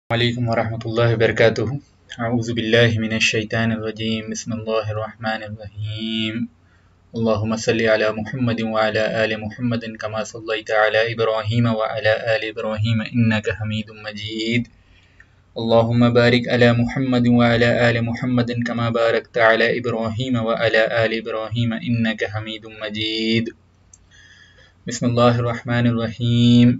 عليكم ورحمة الله وبركاته. أعوذ بالله من الشيطان الرجيم. بسم الله الرحمن الرحيم. اللهم صل على محمد وعلى آل محمد كما صليت على إبراهيم وعلى آل إبراهيم إنك حميد مجيد. اللهم بارك على محمد وعلى آل محمد كما باركت على إبراهيم وعلى آل إبراهيم إنك حميد مجيد. بسم الله الرحمن الرحيم.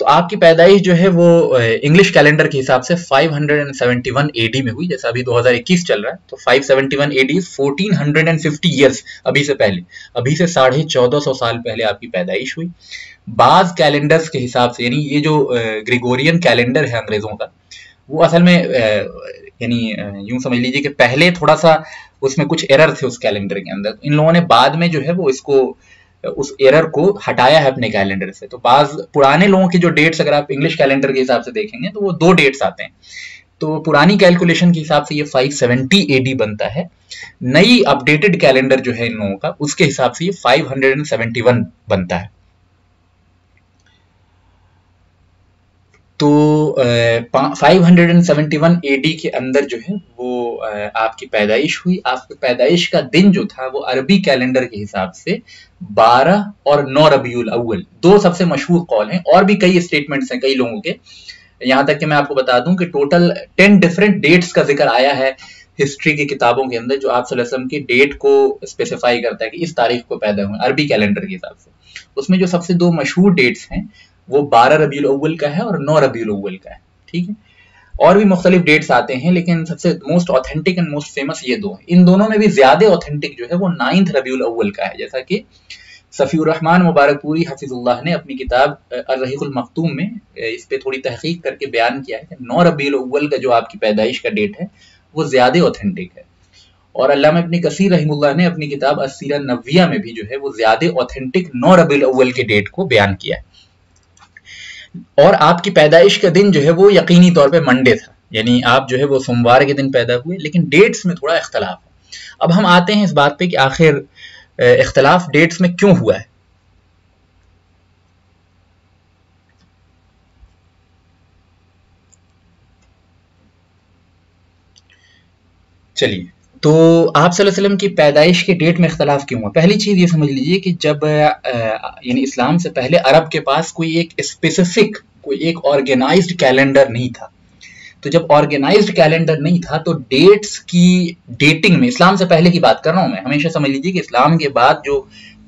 تو آپ کی پیدائش جو ہے وہ انگلش کیلنڈر کے حساب سے 571 اے ڈی میں ہوئی، جیسا ابھی 2021 چل رہا ہے، تو 571 اے ڈی 1450 ایئرس ابھی سے پہلے، ابھی سے 1450 سال پہلے آپ کی پیدائش ہوئی۔ بعض کیلنڈرز کے حساب سے، یعنی یہ جو گریگورین کیلنڈر ہے انگریزوں کا، وہ اصل میں یعنی یوں سمجھ لیجیے کہ پہلے تھوڑا سا اس میں کچھ ایرر تھے اس کیلنڈر کے اندر، ان لوگوں نے بعد میں جو ہے وہ اس ایرر کو ہٹایا ہے اپنے کیلنڈر سے۔ تو بعض پرانے لوگوں کی جو ڈیٹس اگر آپ انگلش کیلنڈر کے حساب سے دیکھیں گے تو وہ 2 ڈیٹس آتے ہیں، تو پرانی کیلکولیشن کے حساب سے یہ 570 اے ڈی بنتا ہے، نئی اپ ڈیٹڈ کیلنڈر جو ہے ان لوگوں کا اس کے حساب سے یہ 571 بنتا ہے۔ تو 571 اے ڈی کے اندر جو ہے وہ آپ کی پیدائش ہوئی۔ آپ کی پیدائش کا دن جو تھا وہ عربی کیلنڈر کے حساب سے 12 اور 9 ربیع الاول، 2 سب سے مشہور قول ہیں، اور بھی کئی اسٹیٹمنٹس ہیں کئی لوگوں کے، یہاں تک کہ میں آپ کو بتا دوں کہ ٹوٹل 10 ڈیفرنٹ ڈیٹس کا ذکر آیا ہے ہسٹری کی کتابوں کے اندر، جو آپ صلی اللہ علیہ وسلم کی ڈیٹ کو اسپیسیفائی کرتا ہے کہ اس تاریخ کو پیدا ہوئے عربی کیلنڈر کے حساب سے۔ اس میں جو سب سے 2 مشہور ڈیٹس ہیں وہ 12 ربیع الاول کا ہے اور 9 ربیع الاول کا ہے، ٹھیک ہے، اور بھی مختلف ڈیٹس آتے ہیں، لیکن سب سے most authentic and most famous یہ 2 ہیں۔ ان دونوں میں بھی زیادہ اوتھینٹک جو ہے وہ 9 ربیع الاول کا ہے، جیسا کہ صفی الرحمن مبارک پوری حفظ اللہ نے اپنی کتاب الرحیق المختوم میں اس پہ تھوڑی تحقیق کر کے بیان کیا ہے کہ 9 ربیع الاول کا جو آپ کی پیدائش کا ڈیٹ ہے وہ زیادہ اوتھینٹک ہے، اور علامہ ابن کثیر رحمہ اللہ نے اپنی کتاب السیرہ النبویہ میں بھی جو ہے وہ زیادہ اوتھینٹک 9 ربیع الاول کے ڈیٹ کو بیان کیا ہے۔ اور آپ کی پیدائش کا دن جو ہے وہ یقینی طور پہ منڈے تھا، یعنی آپ جو ہے وہ سوموار کے دن پیدا ہوئے، لیکن ڈیٹس میں تھوڑا اختلاف ہے۔ اب ہم آتے ہیں اس بات پہ کہ آخر اختلاف ڈیٹس میں کیوں ہوا ہے۔ چلیے، تو آپ صلی اللہ علیہ وسلم کی پیدائش کے ڈیٹ میں اختلاف کیوں ہوا؟ پہلی چیز یہ سمجھ لیجئے کہ جب یعنی اسلام سے پہلے عرب کے پاس کوئی ایک اسپیسیفک، کوئی ایک آرگنائزڈ کیلنڈر نہیں تھا، تو جب آرگنائزڈ کیلنڈر نہیں تھا تو ڈیٹس کی ڈیٹنگ میں، اسلام سے پہلے کی بات کر رہا ہوں میں، ہمیشہ سمجھ لیجئے کہ اسلام کے بعد جو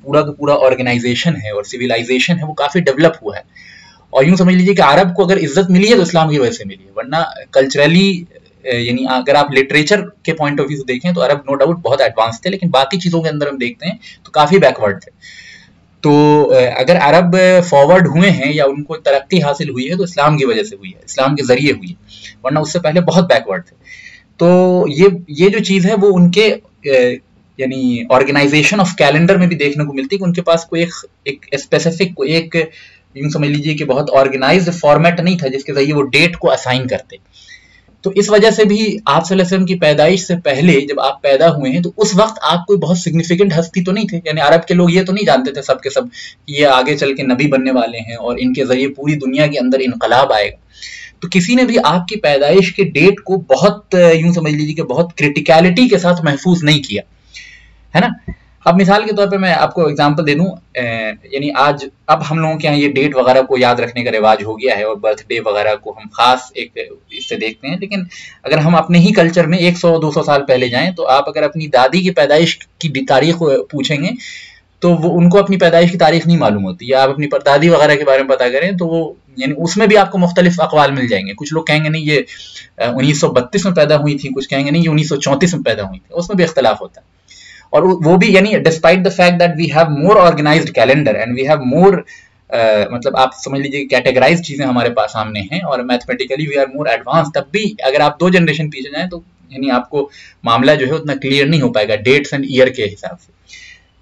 پورا کا پورا آرگنائزیشن ہے اور سویلائزیشن ہے وہ کافی ڈیولپ ہوا ہے، اور یوں سمجھ لیجئے کہ عرب کو اگر عزت ملی ہے تو اسلام کی وجہ سے ملی ہے، ورنہ کلچرلی یعنی اگر آپ لٹریچر کے پوائنٹ آف ویو سے دیکھیں تو عرب نو ڈاؤٹ بہت ایڈوانس تھے، لیکن باقی چیزوں کے اندر ہم دیکھتے ہیں تو کافی بیکورڈ تھے۔ تو اگر عرب فارورڈ ہوئے ہیں یا ان کو ترقی حاصل ہوئی ہے تو اسلام کی وجہ سے ہوئی ہے، اسلام کے ذریعے ہوئی ہے، ورنہ اس سے پہلے بہت بیکورڈ تھے۔ تو یہ جو چیز ہے وہ ان کے یعنی آرگنائزیشن آف کیلنڈر میں بھی دیکھنے کو ملتی ہے کہ ان کے پاس کوئی ایک اسپیسیفک، کوئی ایک یوں سمجھ لیجیے کہ بہت آرگنائزڈ فارمیٹ نہیں تھا جس کے ذریعے وہ ڈیٹ کو اسائن کرتے۔ تو اس وجہ سے بھی آپ صلی اللہ علیہ وسلم کی پیدائش سے پہلے جب آپ پیدا ہوئے ہیں تو اس وقت آپ کوئی بہت سگنیفیکنٹ ہستی تو نہیں تھے، یعنی عرب کے لوگ یہ تو نہیں جانتے تھے سب کے سب کہ یہ آگے چل کے نبی بننے والے ہیں اور ان کے ذریعے پوری دنیا کے اندر انقلاب آئے گا۔ تو کسی نے بھی آپ کی پیدائش کے ڈیٹ کو بہت یوں سمجھ لیجیے کہ بہت کرٹیکلٹی کے ساتھ محفوظ نہیں کیا ہے نا۔ اب مثال کے طور پہ میں آپ کو اگزامپل دے دوں، یعنی آج اب ہم لوگوں کے یہاں یہ ڈیٹ وغیرہ کو یاد رکھنے کا رواج ہو گیا ہے اور برتھ ڈے وغیرہ کو ہم خاص ایک اس سے دیکھتے ہیں، لیکن اگر ہم اپنے ہی کلچر میں 100-200 سال پہلے جائیں تو آپ اگر اپنی دادی کی پیدائش کی تاریخ پوچھیں گے تو وہ ان کو اپنی پیدائش کی تاریخ نہیں معلوم ہوتی، یا آپ اپنی پردادی وغیرہ کے بارے میں پتا کریں تو وہ یعنی اس میں بھی آپ کو مختلف اقوال مل جائیں گے۔ کچھ لوگ کہیں گے نہیں یہ 1932 میں پیدا ہوئی تھی، کچھ کہیں گے نہیں یہ 1934 میں پیدا ہوئی تھی، اس میں بھی اختلاف ہوتا ہے۔ اور وہ بھی یعنی despite the fact that we have more organised calendar and we have more مطلب آپ سمجھ لیجیے کیٹیگرائز چیزیں ہمارے پاس سامنے ہیں اور mathematically we are more advance, تب بھی اگر آپ 2 جنریشن پیچھے جائیں تو یعنی آپ کو معاملہ جو ہے اتنا کلیئر نہیں ہو پائے گا ڈیٹس اینڈ ایئر کے حساب سے۔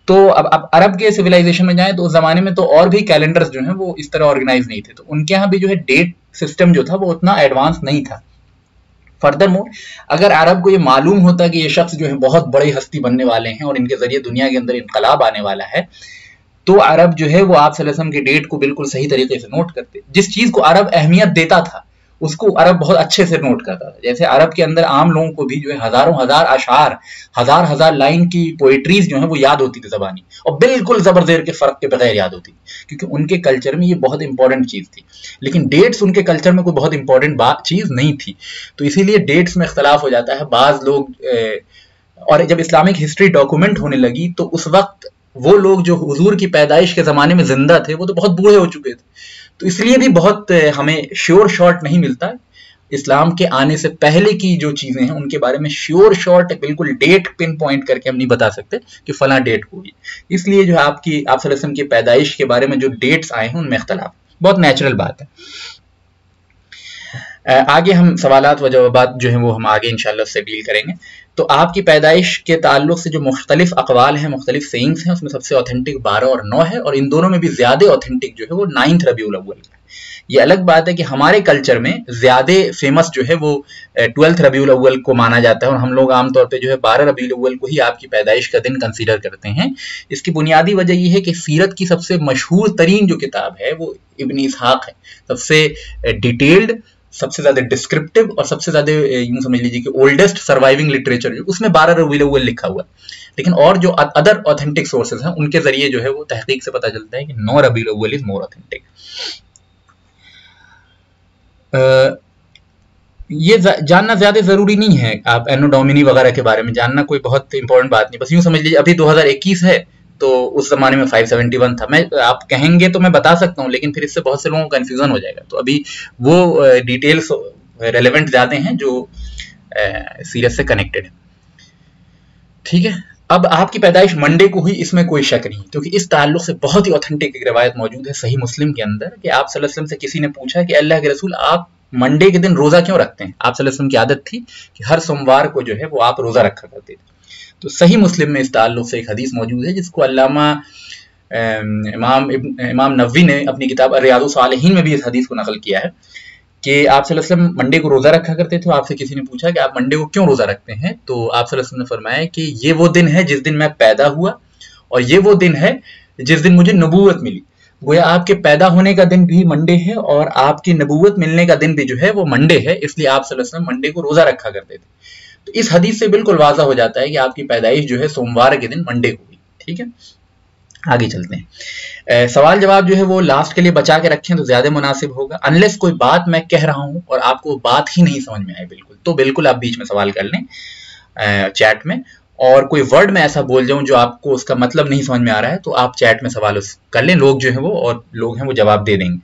تو اب عرب کے سویلائزیشن میں جائیں تو اس زمانے میں تو اور بھی کیلنڈرز جو ہیں وہ اس طرح آرگنائز نہیں تھے، تو ان کے یہاں بھی جو ہے ڈیٹ سسٹم جو تھا وہ اتنا ایڈوانس نہیں تھا۔ فردر مور اگر عرب کو یہ معلوم ہوتا کہ یہ شخص جو ہے بہت بڑی ہستی بننے والے ہیں اور ان کے ذریعے دنیا کے اندر انقلاب آنے والا ہے تو عرب جو ہے وہ آپ صلی اللہ علیہ وسلم کے ڈیٹ کو بالکل صحیح طریقے سے نوٹ کرتے۔ جس چیز کو عرب اہمیت دیتا تھا اس کو عرب بہت اچھے سے نوٹ کرتا تھا، جیسے عرب کے اندر عام لوگوں کو بھی جو ہے ہزاروں ہزار اشعار، ہزار لائن کی پوئٹریز جو ہیں وہ یاد ہوتی تھی زبانی، اور بالکل زبر زیر کے فرق کے بغیر یاد ہوتی تھی، کیونکہ ان کے کلچر میں یہ بہت امپورٹنٹ چیز تھی، لیکن ڈیٹس ان کے کلچر میں کوئی بہت امپورٹنٹ چیز نہیں تھی، تو اسی لیے ڈیٹس میں اختلاف ہو جاتا ہے۔ بعض لوگ اور جب اسلامک ہسٹری ڈاکومنٹ ہونے لگی تو اس وقت وہ لوگ جو حضور کی پیدائش کے زمانے میں زندہ تھے وہ تو بہت بوڑھے ہو چکے تھے، تو اس لیے بھی بہت ہمیں شیور شارٹ نہیں ملتا اسلام کے آنے سے پہلے کی جو چیزیں ہیں ان کے بارے میں شیور شارٹ بالکل ڈیٹ پن پوائنٹ کر کے ہم نہیں بتا سکتے کہ فلاں ڈیٹ ہوگی. اس لیے جو ہے آپ صلی اللہ علیہ وسلم کی پیدائش کے بارے میں جو ڈیٹس آئے ہیں ان میں اختلاف بہت نیچرل بات ہے. آگے ہم سوالات و جوابات جو ہیں وہ ہم آگے انشاءاللہ سے ڈیل کریں گے. تو آپ کی پیدائش کے تعلق سے جو مختلف اقوال ہیں، مختلف سینگز ہیں، اس میں سب سے اوتھینٹک 12 اور 9 ہے، اور ان دونوں میں بھی زیادہ اوتھینٹک جو ہے وہ 9 ربیع الاول ہے. یہ الگ بات ہے کہ ہمارے کلچر میں زیادہ فیمس جو ہے وہ 12 ربیع الاول کو مانا جاتا ہے، اور ہم لوگ عام طور پہ جو ہے 12 ربیع الاول کو ہی آپ کی پیدائش کا دن کنسیڈر کرتے ہیں. اس کی بنیادی وجہ یہ ہے کہ سیرت کی سب سے مشہور ترین جو کتاب ہے وہ ابن اسحاق ہے، سب سے ڈیٹیلڈ، سب سے زیادہ ڈسکرپٹیو، اور سب سے زیادہ یوں سمجھ لیجیے کہ اولڈسٹ سروائیونگ لٹریچر اس میں 12 ربیع الاول لکھا ہوا ہے. لیکن اور جو ادر اوتھینٹک سورسز ہیں ان کے ذریعے جو ہے وہ تحقیق سے پتہ چلتا ہے کہ 9 ربیع الاول از مور اوتھینٹک. یہ جاننا زیادہ ضروری نہیں ہے، آپ اینو ڈومینی وغیرہ کے بارے میں جاننا کوئی بہت امپورٹنٹ بات نہیں. بس یوں سمجھ لیجیے ابھی 2021 ہے تو اس زمانے میں 571 تھا. میں آپ کہیں گے تو میں بتا سکتا ہوں، لیکن پھر اس سے بہت سے لوگوں کو کنفیوژن ہو جائے گا. تو ابھی وہ ڈیٹیلز ریلیونٹ زیادہ ہیں جو سیرت سے کنیکٹڈ ہیں. ٹھیک ہے، اب آپ کی پیدائش منڈے کو ہوئی، اس میں کوئی شک نہیں، کیونکہ اس تعلق سے بہت ہی اوتھینٹک ایک روایت موجود ہے صحیح مسلم کے اندر کہ آپ صلی اللہ علیہ وسلم سے کسی نے پوچھا کہ اللہ کے رسول آپ منڈے کے دن روزہ کیوں رکھتے ہیں؟ آپ صلی اللہ علیہ وسلم کی عادت تھی کہ ہر سوموار کو جو ہے وہ آپ روزہ رکھا کرتے تھے. تو صحیح مسلم میں اس تعلق سے ایک حدیث موجود ہے جس کو علامہ امام نووی نے اپنی کتاب ریاض الصالحین میں بھی اس حدیث کو نقل کیا ہے کہ آپ صلی اللہ علیہ وسلم منڈے کو روزہ رکھا کرتے تھے. آپ سے کسی نے پوچھا کہ آپ منڈے کو کیوں روزہ رکھتے ہیں؟ تو آپ صلی اللہ علیہ وسلم نے فرمایا کہ یہ وہ دن ہے جس دن میں پیدا ہوا، اور یہ وہ دن ہے جس دن مجھے نبوت ملی. گویا آپ کے پیدا ہونے کا دن بھی منڈے ہے اور آپ کی نبوت ملنے کا دن بھی جو ہے وہ منڈے ہے، اس لیے آپ صلی اللہ علیہ وسلم منڈے کو روزہ رکھا کرتے تھے. تو اس حدیث سے بالکل واضح ہو جاتا ہے کہ آپ کی پیدائش جو ہے سوموار کے دن منڈے ہوئی. ٹھیک ہے، آگے چلتے ہیں. سوال جواب جو ہے وہ لاسٹ کے لیے بچا کے رکھیں تو زیادہ مناسب ہوگا. انلیس کوئی بات میں کہہ رہا ہوں اور آپ کو بات ہی نہیں سمجھ میں آئے بالکل، تو بالکل آپ بیچ میں سوال کر لیں چیٹ میں، اور کوئی ورڈ میں ایسا بول جاؤں جو آپ کو اس کا مطلب نہیں سمجھ میں آ رہا ہے تو آپ چیٹ میں سوال کر لیں. لوگ جو ہیں وہ اور لوگ ہیں وہ جواب دے دیں گے.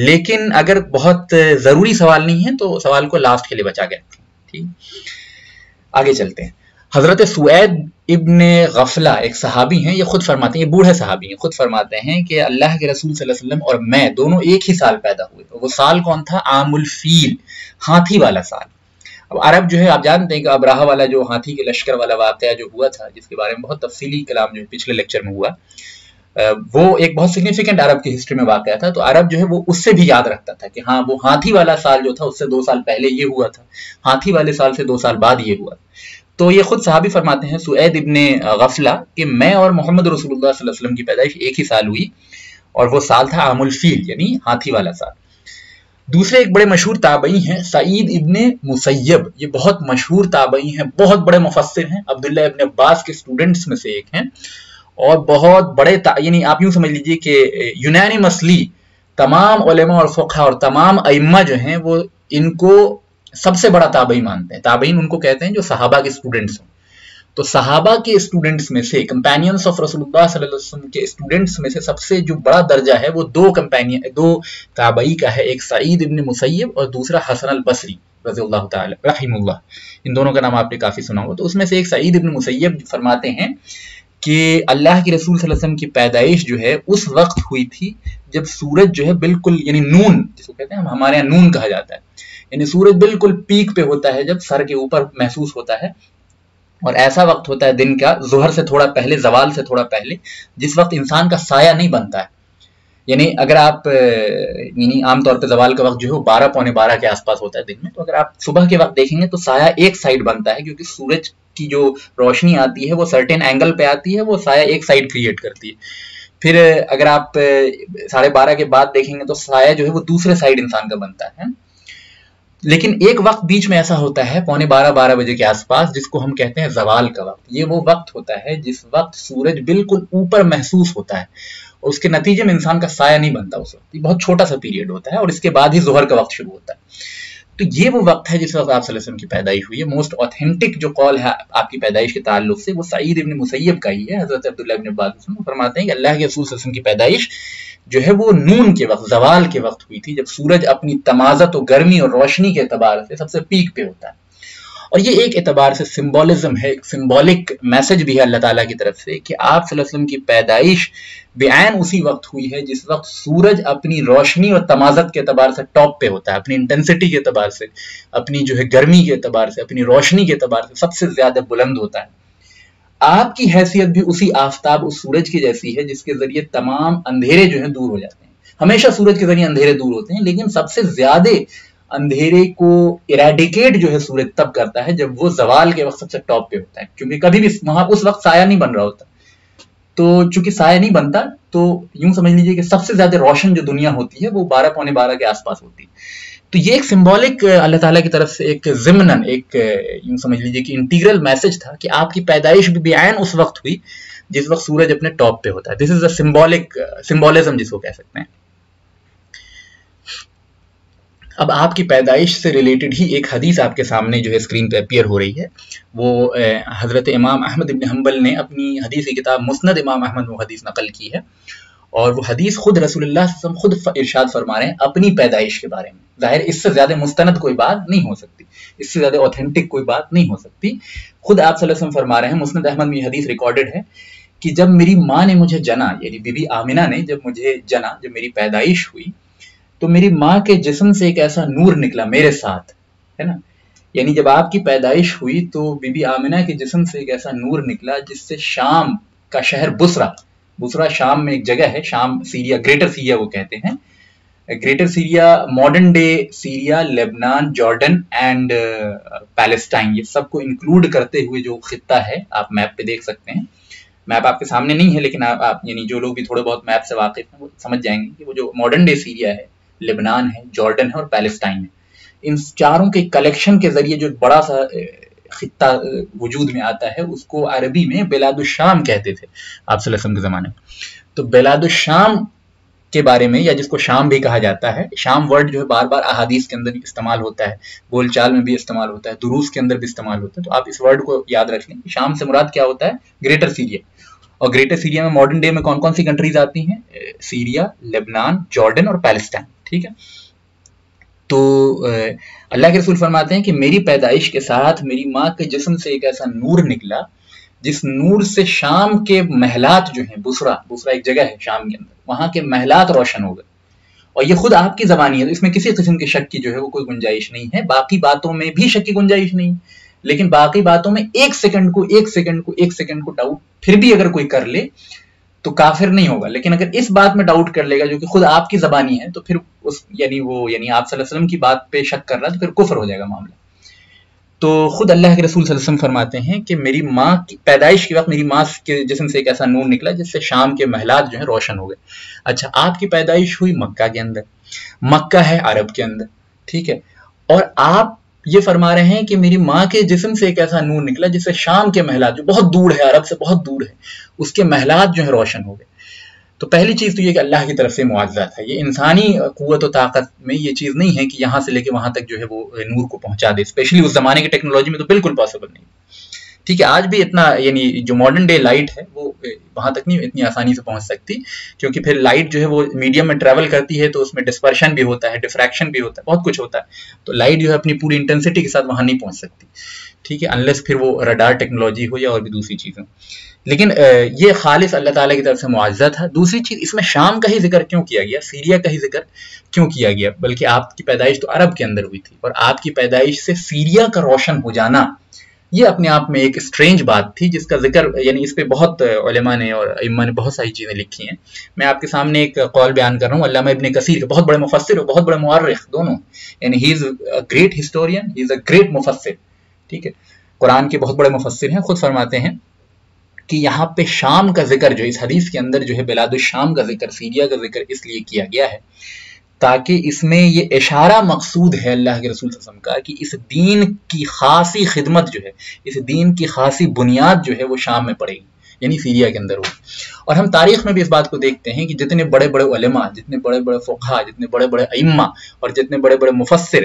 لیکن اگر بہت ضروری سوال نہیں ہے تو سوال کو لاسٹ کے لیے بچا کے رکھیں. ٹھیک، آگے چلتے ہیں. حضرت سعید ابن غفلہ ایک صحابی ہیں، یہ خود فرماتے ہیں، یہ بوڑھے صحابی ہیں، خود فرماتے ہیں کہ اللہ کے رسول صلی اللہ علیہ وسلم اور میں دونوں ایک ہی سال پیدا ہوئے. وہ سال کون تھا؟ عام الفیل، ہاتھی والا سال. اب عرب جو ہے آپ جانتے ہیں کہ ابراہہ والا جو ہاتھی کے لشکر والا واقعہ جو ہوا تھا، جس کے بارے میں بہت تفصیلی کلام جو پچھلے لیکچر میں ہوا، وہ ایک بہت سگنیفیکنٹ عرب کی ہسٹری میں واقعہ تھا. تو عرب جو ہے وہ اس سے بھی یاد رکھتا تھا کہ ہاں وہ ہاتھی والا سال جو تھا اس سے 2 سال پہلے یہ ہوا تھا، ہاتھی والے سال سے 2 سال بعد یہ ہوا. تو یہ خود صحابی فرماتے ہیں سعید ابن غفلہ کہ میں اور محمد رسول اللہ صلی اللہ علیہ وسلم کی پیدائش ایک ہی سال ہوئی، اور وہ سال تھا عام الفیل یعنی ہاتھی والا سال. دوسرے ایک بڑے مشہور تابعی ہیں سعید ابن مسیب، یہ بہت مشہور تابعی ہیں، بہت بڑے مفسر ہیں، عبداللہ ابن عباس کے اسٹوڈنٹس میں سے ایک ہیں، اور بہت بڑے یعنی آپ یوں سمجھ لیجئے کہ یونانیمسلی تمام علماء اور فقہاء اور تمام ائمہ جو ہیں وہ ان کو سب سے بڑا تابعی مانتے ہیں. تابعین ان کو کہتے ہیں جو صحابہ کے اسٹوڈنٹس ہوں. تو صحابہ کے اسٹوڈنٹس میں سے کمپینینز آف رسول اللہ صلی اللہ علیہ وسلم کے اسٹوڈنٹس میں سے سب سے جو بڑا درجہ ہے وہ دو تابعی کا ہے، ایک سعید ابن مسیب اور دوسرا حسن البصری رضی اللہ تعالی رحم اللہ. ان دونوں کا نام آپ نے کافی سنا ہوگا. تو اس میں سے ایک سعید ابن مسیب فرماتے ہیں کہ اللہ کے رسول صلی اللہ علیہ وسلم کی پیدائش جو ہے اس وقت ہوئی تھی جب سورج جو ہے بالکل یعنی نون جس کو کہتے ہیں ہمارے یہاں نون کہا جاتا ہے، یعنی سورج بالکل پیک پہ ہوتا ہے جب سر کے اوپر محسوس ہوتا ہے، اور ایسا وقت ہوتا ہے دن کا ظہر سے تھوڑا پہلے، زوال سے تھوڑا پہلے، جس وقت انسان کا سایہ نہیں بنتا ہے. یعنی اگر آپ یعنی عام طور پہ زوال کا وقت جو ہے وہ 12 پونے 12 کے آس پاس ہوتا ہے دن میں، تو اگر آپ صبح کے وقت دیکھیں گے تو سایہ ایک سائڈ بنتا ہے، کیونکہ سورج کی جو روشنی آتی ہے وہ سرٹن اینگل پہ آتی ہے، وہ سایہ ایک سائڈ کریٹ کرتی ہے. پھر اگر آپ 12:30 کے بعد دیکھیں گے تو سایہ جو ہے وہ دوسرے سائڈ انسان کا بنتا ہے. لیکن ایک وقت بیچ میں ایسا ہوتا ہے 11:45 بجے کے آس پاس جس کو ہم کہتے ہیں زوال کا وقت. یہ وہ وقت ہوتا ہے جس وقت سورج بالکل اوپر محسوس ہوتا ہے اور اس کے نتیجے میں انسان کا سایہ نہیں بنتا. اس وقت یہ بہت چھوٹا سا پیریڈ ہوتا ہے اور اس کے بعد ہی ظہر کا وقت شروع ہوتا ہے. تو یہ وہ وقت ہے جس وقت آپ صلی اللہ علیہ وسلم کی پیدائش ہوئی ہے. موسٹ اوتھینٹک جو قول ہے آپ کی پیدائش کے تعلق سے وہ سعید ابن مسیب کا ہی ہے. حضرت عبداللہ ابن عباس فرماتے ہیں کہ اللہ کے رسول صلی اللہ علیہ وسلم کی پیدائش جو ہے وہ نون کے وقت، زوال کے وقت ہوئی تھی، جب سورج اپنی تمازت و گرمی اور روشنی کے اعتبار سے سب سے پیک پہ ہوتا ہے. اور یہ ایک اعتبار سے سمبولزم ہے، ایک سمبولک میسج بھی ہے اللہ تعالیٰ کی طرف سے کہ آپ صلی اللہ علیہ وسلم کی پیدائش بعین اسی وقت ہوئی ہے جس وقت سورج اپنی روشنی اور تمازت کے اعتبار سے ٹاپ پہ ہوتا ہے، اپنی انٹینسٹی کے اعتبار سے، اپنی جو ہے گرمی کے اعتبار سے، اپنی روشنی کے اعتبار سے سب سے زیادہ بلند ہوتا ہے. آپ کی حیثیت بھی اسی آفتاب، اس سورج کی جیسی ہے جس کے ذریعے تمام اندھیرے جو ہیں دور ہو جاتے ہیں. ہمیشہ سورج کے ذریعے اندھیرے دور ہوتے ہیں، لیکن سب سے زیادہ اندھیرے کو ایریڈیکیٹ جو ہے سورج تب کرتا ہے جب وہ زوال کے وقت سب سے ٹاپ پہ ہوتا ہے، کیونکہ کبھی بھی وہاں اس وقت سایہ نہیں بن رہا ہوتا. تو چونکہ سایہ نہیں بنتا تو یوں سمجھ لیجیے کہ سب سے زیادہ روشن جو دنیا ہوتی ہے وہ 12 پونے 12 کے آس پاس ہوتی ہے. تو یہ ایک سمبولک اللہ تعالیٰ کی طرف سے ایک ضمناً ایک یوں سمجھ لیجیے کہ انٹیگرل میسج تھا کہ آپ کی پیدائش بھی بعین اس وقت ہوئی جس وقت سورج اپنے ٹاپ پہ ہوتا ہے. دس از اے سمبولزم جس کو کہہ سکتے ہیں. اب آپ کی پیدائش سے ریلیٹڈ ہی ایک حدیث آپ کے سامنے جو ہے اسکرین پہ اپیئر ہو رہی ہے. وہ حضرت امام احمد ابن حنبل نے اپنی حدیث کی کتاب مسند امام احمد وہ حدیث نقل کی ہے، اور وہ حدیث خود رسول اللہ صلی اللہ علیہ وسلم خود ارشاد فرما رہے ہیں اپنی پیدائش کے بارے میں. ظاہر اس سے زیادہ مستند کوئی بات نہیں ہو سکتی، اس سے زیادہ اوتھینٹک کوئی بات نہیں ہو سکتی. خود آپ صلی اللہ علیہ وسلم فرما رہے ہیں، مسند احمد میں یہ حدیث ریکارڈڈ ہے کہ جب میری ماں نے مجھے جنا، یعنی بی بی آمنہ نے جب مجھے جنا، جب میری پیدائش ہوئی تو میری ماں کے جسم سے ایک ایسا نور نکلا میرے ساتھ، ہے نا. یعنی جب آپ کی پیدائش ہوئی تو بی بی آمنہ کے جسم سے ایک ایسا نور نکلا جس سے شام کا شہر بصرہ شام میں ایک جگہ ہے، شام سیریا، گریٹر سیریا وہ کہتے ہیں. Greater Syria modern day Syria, Lebanon, Jordan and Palestine, یہ سب کو انکلوڈ کرتے ہوئے جو خطہ ہے آپ میپ پہ دیکھ سکتے ہیں. میپ آپ کے سامنے نہیں ہے لیکن آپ یعنی جو لوگ بھی تھوڑے بہت میپ سے واقف ہیں وہ سمجھ جائیں گے کہ وہ جو ماڈرن ڈے سیریا ہے، لیبنان ہے، جارڈن ہے اور پیلسٹائن ہے، ان چاروں کے کلیکشن کے ذریعے جو بڑا سا خطہ وجود میں آتا ہے اس کو عربی میں بلاد الشام کہتے تھے آپ صلی اللہ علیہ وسلم کے زمانے میں. تو بلاد الشام کے بارے میں، یا جس کو شام بھی کہا جاتا ہے، شام ورڈ جو ہے بار بار احادیث کے اندر استعمال ہوتا ہے، بول چال میں بھی استعمال ہوتا ہے، دروس کے اندر بھی استعمال ہوتا ہے. تو آپ اس ورڈ کو یاد رکھ لیں. شام سے مراد کیا ہوتا ہے؟ Greater Syria. اور گریٹر سیریا میں ماڈرن ڈے میں کون کون سی کنٹریز آتی ہیں؟ سیریا، لیبنان، جارڈن اور پیلسٹائن. ٹھیک ہے. تو اللہ کے رسول فرماتے ہیں کہ میری پیدائش کے ساتھ میری ماں کے جسم سے ایک ایسا نور نکلا جس نور سے شام کے محلات جو ہیں، بصرہ ایک جگہ ہے شام کے اندر، وہاں کے محلات روشن ہو گئے. اور یہ خود آپ کی زبانی ہے، اس میں کسی قسم کے شک کی جو ہے وہ کوئی گنجائش نہیں ہے. باقی باتوں میں بھی شک کی گنجائش نہیں، لیکن باقی باتوں میں ایک سیکنڈ کو ڈاؤٹ پھر بھی اگر کوئی کر لے تو کافر نہیں ہوگا. لیکن اگر اس بات میں ڈاؤٹ کر لے گا جو کہ خود آپ کی زبانی ہے تو پھر آپ صلی اللہ علیہ وسلم کی بات پہ شک کر رہا ہے تو پھر کفر ہو جائے گا معاملہ. تو خود اللہ کے رسول صلی اللہ علیہ وسلم فرماتے ہیں کہ میری ماں کی پیدائش کے وقت میری ماں کے جسم سے ایک ایسا نور نکلا جس سے شام کے محلات جو ہیں روشن ہو گئے. اچھا، آپ کی پیدائش ہوئی مکہ کے اندر، مکہ ہے عرب کے اندر، ٹھیک ہے. اور آپ یہ فرما رہے ہیں کہ میری ماں کے جسم سے ایک ایسا نور نکلا جس سے شام کے محلات جو بہت دور ہے، عرب سے بہت دور ہے، اس کے محلات جو ہیں روشن ہو گئے. تو پہلی چیز تو یہ کہ اللہ کی طرف سے معجزہ تھا. یہ انسانی قوت و طاقت میں یہ چیز نہیں ہے کہ یہاں سے لے کے وہاں تک جو ہے وہ نور کو پہنچا دے. اسپیشلی اس زمانے کی ٹیکنالوجی میں تو بالکل پاسبل نہیں. ٹھیک ہے، آج بھی اتنا یعنی جو ماڈرن ڈے لائٹ ہے وہ وہاں تک نہیں اتنی آسانی سے پہنچ سکتی، کیونکہ پھر لائٹ جو ہے وہ میڈیم میں ٹریول کرتی ہے تو اس میں ڈسپرشن بھی ہوتا ہے، ڈفریکشن بھی ہوتا ہے، بہت کچھ ہوتا ہے. تو لائٹ جو ہے اپنی پوری انٹینسٹی کے ساتھ وہاں نہیں پہنچ سکتی. ٹھیک ہے، انلیس پھر وہ رڈار ٹیکنالوجی ہو یا اور بھی دوسری چیزیں. لیکن یہ خالص اللہ تعالیٰ کی طرف سے معجزہ تھا. دوسری چیز، اس میں شام کا ہی ذکر کیوں کیا گیا، سیریا کا ہی ذکر کیوں کیا گیا؟ بلکہ آپ کی پیدائش تو عرب کے اندر ہوئی تھی، اور آپ کی پیدائش سے سیریا کا روشن ہو جانا یہ اپنے آپ میں ایک اسٹرینج بات تھی جس کا ذکر یعنی اس پہ بہت علماء نے اور ائمہ نے بہت ساری چیزیں لکھی ہیں. میں آپ کے سامنے ایک قول بیان کر رہا ہوں علامہ ابن کثیر کے، بہت بڑے مفسر اور بہت بڑے مورخ دونوں، یعنی he is a great historian, he is a great مفسر. ٹھیک ہے، قرآن کے بہت بڑے مفسر ہیں. خود فرماتے ہیں کہ یہاں پہ شام کا ذکر جو اس حدیث کے اندر جو ہے بلاد الشام کا ذکر، سیریا کا ذکر اس لیے کیا گیا ہے تاکہ اس میں یہ اشارہ مقصود ہے اللہ کے رسول صلی اللہ علیہ وسلم کا کہ اس دین کی خاصی خدمت جو ہے، اس دین کی خاصی بنیاد جو ہے وہ شام میں پڑے گی، یعنی سیریا کے اندر ہو. اور ہم تاریخ میں بھی اس بات کو دیکھتے ہیں کہ جتنے بڑے بڑے علماء، جتنے بڑے بڑے فقہاء، جتنے بڑے بڑے ائمہ اور جتنے بڑے بڑے مفسر،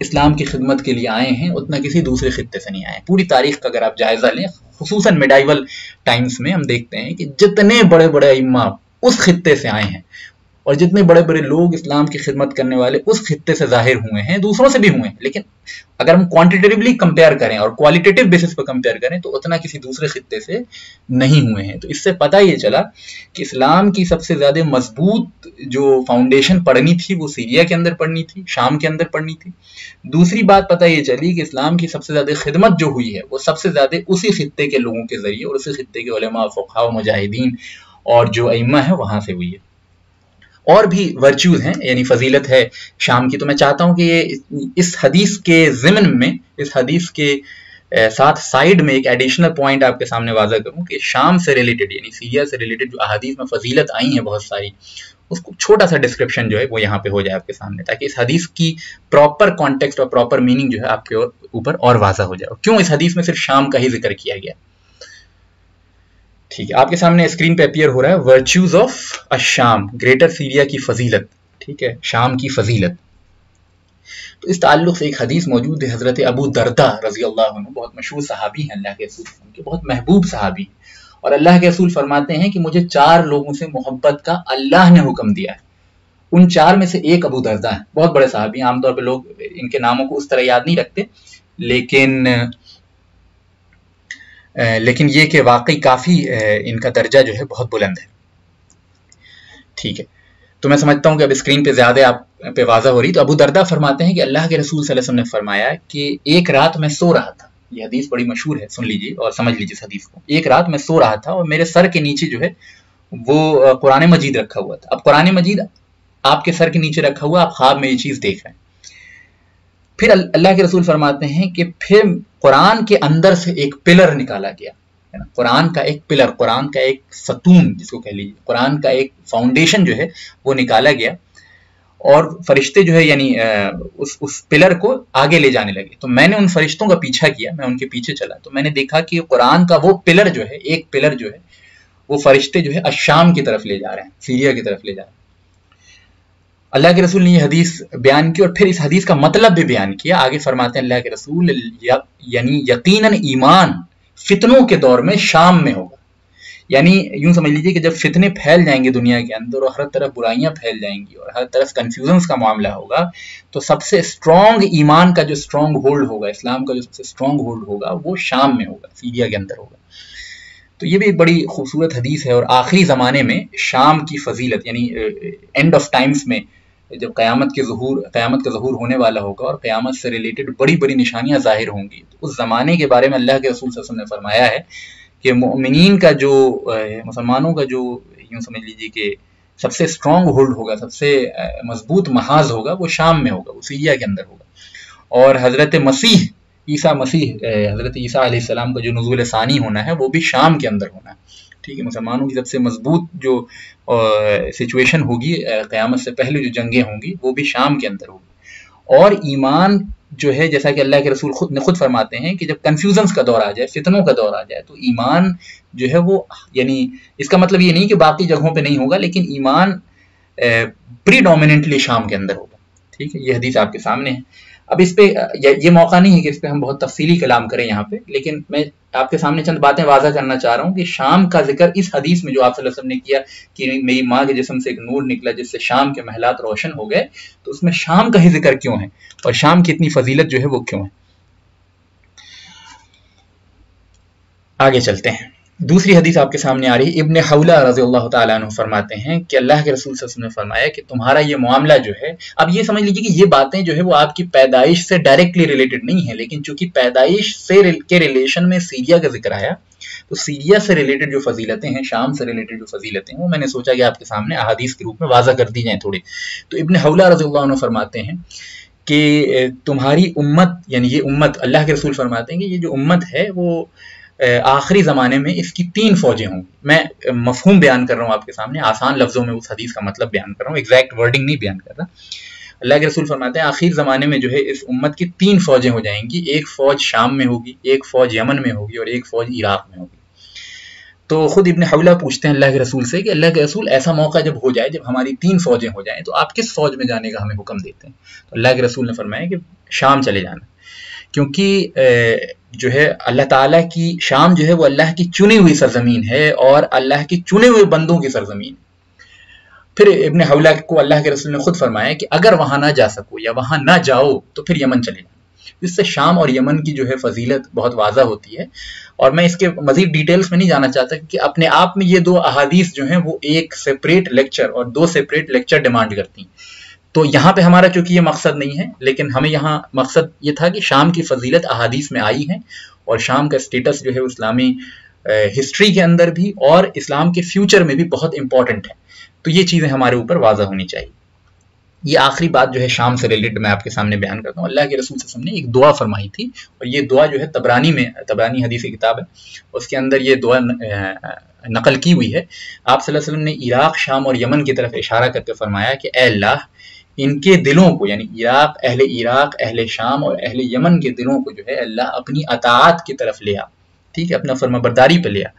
اسلام کی خدمت کے لیے آئے ہیں اتنا کسی دوسرے خطے سے نہیں آئے ہیں. پوری تاریخ کا اگر آپ جائزہ لیں خصوصاً میڈائیول ٹائمز میں ہم دیکھتے ہیں کہ جتنے بڑے بڑے ائمہ اس خطے سے آئے ہیں اور جتنے بڑے بڑے لوگ اسلام کی خدمت کرنے والے اس خطے سے ظاہر ہوئے ہیں, دوسروں سے بھی ہوئے ہیں, لیکن اگر ہم کوانٹیٹیولی کمپیئر کریں اور کوالٹیٹیو بیسس پر کمپیئر کریں تو اتنا کسی دوسرے خطے سے نہیں ہوئے ہیں. تو اس سے پتہ یہ چلا کہ اسلام کی سب سے زیادہ مضبوط جو فاؤنڈیشن پڑھنی تھی وہ سیریا کے اندر پڑھنی تھی, شام کے اندر پڑھنی تھی. دوسری بات پتہ یہ چلی کہ اسلام کی سب سے زیادہ خدمت جو ہوئی ہے وہ سب سے زیادہ اسی خطے کے لوگوں کے ذریعے اور اسی خطے کے علماء, فقہاء و مجاہدین اور جو ائمہ ہیں وہاں سے ہوئی ہے. اور بھی ورچوز ہیں یعنی فضیلت ہے شام کی. تو میں چاہتا ہوں کہ یہ اس حدیث کے ضمن میں, اس حدیث کے ساتھ سائیڈ میں ایک ایڈیشنل پوائنٹ آپ کے سامنے واضح کروں کہ شام سے ریلیٹڈ یعنی سیریا سے ریلیٹڈ جو احادیث میں فضیلت آئی ہیں بہت ساری, اس کو چھوٹا سا ڈسکرپشن جو ہے وہ یہاں پہ ہو جائے آپ کے سامنے, تاکہ اس حدیث کی پراپر کانٹیکسٹ اور پراپر میننگ جو ہے آپ کے اوپر اور واضح ہو جائے. کیوں اس حدیث میں صرف شام کا ہی ذکر کیا گیا. ٹھیک ہے, آپ کے سامنے اسکرین پہ اپیئر ہو رہا ہے ورچوز آف الشام, گریٹر سیریا کی فضیلت. ٹھیک ہے, شام کی فضیلت. تو اس تعلق سے ایک حدیث موجود ہے حضرت ابو دردہ رضی اللہ عنہ, بہت مشہور صحابی ہیں اللہ کے رسول کے, بہت محبوب صحابی ہیں, اور اللہ کے رسول فرماتے ہیں کہ مجھے 4 لوگوں سے محبت کا اللہ نے حکم دیا ہے. ان 4 میں سے ایک ابو دردہ ہیں, بہت بڑے صحابی ہیں. عام طور پہ لوگ ان کے ناموں کو اس طرح یاد نہیں رکھتے, لیکن یہ کہ واقعی کافی ان کا درجہ جو ہے بہت بلند ہے. ٹھیک ہے, تو میں سمجھتا ہوں کہ اب اسکرین پہ زیادہ آپ پہ واضح ہو رہی. تو ابو دردہ فرماتے ہیں کہ اللہ کے رسول صلی اللہ علیہ وسلم نے فرمایا کہ ایک رات میں سو رہا تھا. یہ حدیث بڑی مشہور ہے, سن لیجیے اور سمجھ لیجیے اس حدیث کو. ایک رات میں سو رہا تھا اور میرے سر کے نیچے جو ہے وہ قرآن مجید رکھا ہوا تھا. اب قرآن مجید آپ کے سر کے نیچے رکھا ہوا, آپ خواب میں یہ چیز دیکھ رہے ہیں. پھر اللہ کے رسول فرماتے ہیں کہ پھر قرآن کے اندر سے ایک پلر نکالا گیا. قرآن کا ایک پلر, قرآن کا ایک ستون جس کو کہہ لیجیے, قرآن کا ایک فاؤنڈیشن جو ہے وہ نکالا گیا, اور فرشتے جو ہے یعنی اس پلر کو آگے لے جانے لگے. تو میں نے ان فرشتوں کا پیچھا کیا, میں ان کے پیچھے چلا, تو میں نے دیکھا کہ قرآن کا وہ پلر جو ہے, ایک پلر جو ہے وہ فرشتے جو ہے الشام کی طرف لے جا رہے ہیں, سیریا کی طرف لے جا رہے ہیں. اللہ کے رسول نے یہ حدیث بیان کی اور پھر اس حدیث کا مطلب بھی بیان کیا. آگے فرماتے ہیں اللہ کے رسول یعنی یقیناً ایمان فتنوں کے دور میں شام میں ہوگا. یعنی یوں سمجھ لیجیے کہ جب فتنے پھیل جائیں گے دنیا کے اندر اور ہر طرف برائیاں پھیل جائیں گی اور ہر طرف کنفیوژنس کا معاملہ ہوگا, تو سب سے اسٹرانگ ایمان کا جو اسٹرانگ ہولڈ ہوگا, اسلام کا جو سب سے اسٹرانگ ہولڈ ہوگا وہ شام میں ہوگا, سیریا کے اندر ہوگا. تو یہ بھی ایک بڑی خوبصورت حدیث ہے. اور آخری زمانے میں شام کی فضیلت یعنی اینڈ آف ٹائمز میں جب قیامت کا ظہور ہونے والا ہوگا اور قیامت سے ریلیٹڈ بڑی بڑی نشانیاں ظاہر ہوں گی, تو اس زمانے کے بارے میں اللہ کے رسول صلی اللہ علیہ وسلم نے فرمایا ہے کہ مومنین کا جو, مسلمانوں کا جو یوں سمجھ لیجیے کہ سب سے اسٹرانگ ہولڈ ہوگا, سب سے مضبوط محاذ ہوگا, وہ شام میں ہوگا, وہ سیریا کے اندر ہوگا. اور حضرت حضرت عیسیٰ علیہ السلام کا جو نزول ثانی ہونا ہے وہ بھی شام کے اندر ہونا ہے. ٹھیک ہے, مسلمانوں کی سب سے مضبوط جو سچویشن ہوگی قیامت سے پہلے جو جنگیں ہوں گی وہ بھی شام کے اندر ہوگی. اور ایمان جو ہے جیسا کہ اللہ کے رسول خود فرماتے ہیں کہ جب کنفیوژنس کا دور آ جائے, فتنوں کا دور آ جائے, تو ایمان جو ہے وہ یعنی اس کا مطلب یہ نہیں کہ باقی جگہوں پہ نہیں ہوگا, لیکن ایمان پریڈومیننٹلی شام کے اندر ہوگا. ٹھیک ہے, یہ حدیث آپ کے سامنے ہے. اب اس پہ یہ موقع نہیں ہے کہ اس پہ ہم بہت تفصیلی کلام کریں یہاں پہ, لیکن میں آپ کے سامنے چند باتیں واضح کرنا چاہ رہا ہوں کہ شام کا ذکر اس حدیث میں جو آپ صلی اللہ علیہ وسلم نے کیا کہ میری ماں کے جسم سے ایک نور نکلا جس سے شام کے محلات روشن ہو گئے, تو اس میں شام کا ہی ذکر کیوں ہے اور شام کی اتنی فضیلت جو ہے وہ کیوں ہے. آگے چلتے ہیں. دوسری حدیث آپ کے سامنے آ رہی ہے. ابن حولہ رضی اللہ تعالیٰ عنہ فرماتے ہیں کہ اللہ کے رسول صلی اللہ علیہ وسلم نے فرمایا کہ تمہارا یہ معاملہ جو ہے, اب یہ سمجھ لیجیے کہ یہ باتیں جو ہے وہ آپ کی پیدائش سے ڈائریکٹلی ریلیٹڈ نہیں ہے, لیکن چونکہ پیدائش کے ریلیشن میں سیریا کا ذکر آیا, تو سیریا سے ریلیٹڈ جو فضیلتیں ہیں, شام سے ریلیٹڈ جو فضیلتیں ہیں, وہ میں نے سوچا کہ آپ کے سامنے احادیث کے روپ میں واضح کر دی جائیں تھوڑی. تو ابن حولہ رضی اللہ عنہ فرماتے ہیں کہ تمہاری امت یعنی یہ امت, اللہ کے رسول فرماتے ہیں کہ یہ جو امت ہے وہ آخری زمانے میں اس کی 3 فوجیں ہوں. میں مفہوم بیان کر رہا ہوں آپ کے سامنے, آسان لفظوں میں اس حدیث کا مطلب بیان کر رہا ہوں, ایگزیکٹ ورڈنگ نہیں بیان کر رہا. اللہ کے رسول فرماتے ہیں آخر زمانے میں جو ہے اس امت کی 3 فوجیں ہو جائیں گی, ایک فوج شام میں ہوگی, ایک فوج یمن میں ہوگی اور ایک فوج عراق میں ہوگی. تو خود ابن حولہ پوچھتے ہیں اللہ کے رسول سے کہ اللہ کے رسول ایسا موقع جب ہو جائے، جب ہماری 3 فوجیں ہو جائیں، تو آپ کس فوج میں جانے کا ہمیں حکم دیتے ہیں؟ تو اللہ کے رسول نے فرمایا کہ شام چلے جانا، کیونکہ جو ہے اللہ تعالیٰ کی شام جو ہے وہ اللہ کی چنی ہوئی سرزمین ہے اور اللہ کی چنے ہوئے بندوں کی سرزمین۔ پھر ابن حولہ کو اللہ کے رسول نے خود فرمایا کہ اگر وہاں نہ جا سکو یا وہاں نہ جاؤ تو پھر یمن چلے جانا۔ اس سے شام اور یمن کی جو ہے فضیلت بہت واضح ہوتی ہے، اور میں اس کے مزید ڈیٹیلز میں نہیں جانا چاہتا کہ اپنے آپ میں یہ 2 احادیث جو ہیں وہ ایک سیپریٹ لیکچر اور 2 سیپریٹ لیکچر ڈیمانڈ کرتی ہیں۔ تو یہاں پہ ہمارا چونکہ یہ مقصد نہیں ہے، لیکن ہمیں یہاں مقصد یہ تھا کہ شام کی فضیلت احادیث میں آئی ہیں، اور شام کا اسٹیٹس جو ہے اسلامی ہسٹری کے اندر بھی اور اسلام کے فیوچر میں بھی بہت امپورٹنٹ ہے۔ تو یہ چیزیں ہمارے اوپر واضح ہونی چاہیے۔ یہ آخری بات جو ہے شام سے ریلیٹڈ میں آپ کے سامنے بیان کرتا ہوں۔ اللہ کے رسول صلی اللہ علیہ وسلم نے ایک دعا فرمائی تھی، اور یہ دعا جو ہے طبرانی حدیث کی کتاب ہے، اس کے اندر یہ دعا نقل کی ہوئی ہے۔ آپ صلی اللہ علیہ وسلم نے عراق، شام اور یمن کی طرف اشارہ کر کے فرمایا کہ اے اللہ، ان کے دلوں کو، یعنی عراق، اہل شام اور اہل یمن کے دلوں کو جو ہے اللہ اپنی اطاعت کی طرف لے آ، ٹھیک ہے، اپنا فرما برداری پہ لے آ،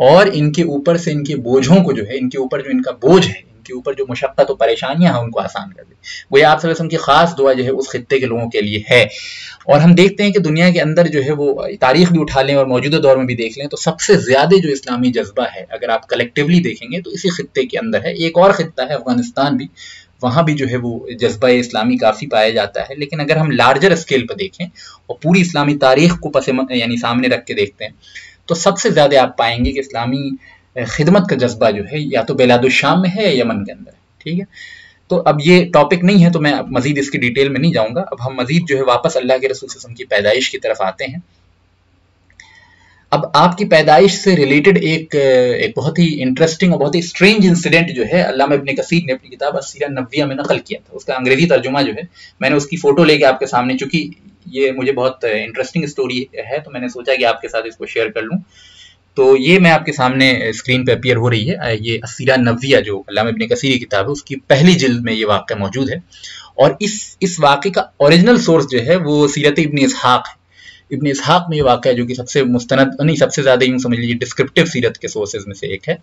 اور ان کے اوپر سے ان کے بوجھوں کو جو ہے، ان کے اوپر جو ان کا بوجھ ہے، ان کے اوپر جو مشقت و پریشانیاں ہیں ان کو آسان کر دے۔ وہ آپ صلی اللہ علیہ وسلم کی خاص دعا جو ہے اس خطے کے لوگوں کے لیے ہے۔ اور ہم دیکھتے ہیں کہ دنیا کے اندر جو ہے وہ تاریخ بھی اٹھا لیں اور موجودہ دور میں بھی دیکھ لیں تو سب سے زیادہ جو اسلامی جذبہ ہے، اگر آپ کلیکٹیولی دیکھیں گے تو اسی خطے کے اندر ہے۔ ایک اور خطہ ہے افغانستان بھی، وہاں بھی جو ہے وہ جذبہ اسلامی کافی پایا جاتا ہے، لیکن اگر ہم لارجر اسکیل پہ دیکھیں اور پوری اسلامی تاریخ کو یعنی سامنے رکھ کے دیکھتے ہیں تو سب سے زیادہ آپ پائیں گے کہ اسلامی خدمت کا جذبہ جو ہے یا تو بلاد الشام میں ہے یا یمن کے اندر ہے، ٹھیک ہے۔ تو اب یہ ٹاپک نہیں ہے تو میں مزید اس کی ڈیٹیل میں نہیں جاؤں گا۔ اب ہم مزید جو ہے واپس اللہ کے رسول صلی اللہ علیہ وسلم کی پیدائش کی طرف آتے ہیں۔ اب آپ کی پیدائش سے ریلیٹڈ ایک بہت ہی انٹرسٹنگ اور بہت ہی اسٹرینج انسیڈنٹ جو ہے علامہ ابن کثیر نے اپنی کتاب السیرہ النبویہ میں نقل کیا تھا۔ اس کا انگریزی ترجمہ جو ہے میں نے اس کی فوٹو لے کے آپ کے سامنے، چونکہ یہ مجھے بہت انٹرسٹنگ اسٹوری ہے تو میں نے سوچا کہ آپ کے ساتھ اس کو شیئر کر لوں۔ تو یہ میں آپ کے سامنے اسکرین پہ اپیئر ہو رہی ہے، یہ السیرہ النبویہ جو علامہ ابن کثیر کی کتاب ہے اس کی پہلی جلد میں یہ واقعہ موجود ہے، اور اس واقعے کا اوریجنل سورس جو ہے وہ سیرت ابن اسحاق ہے۔ ابن اسحاق میں یہ واقعہ جو کہ سب سے مستند نہیں، سب سے زیادہ یوں سمجھ لیجیے ڈسکرپٹیو سیرت کے سورسز میں سے ایک ہے،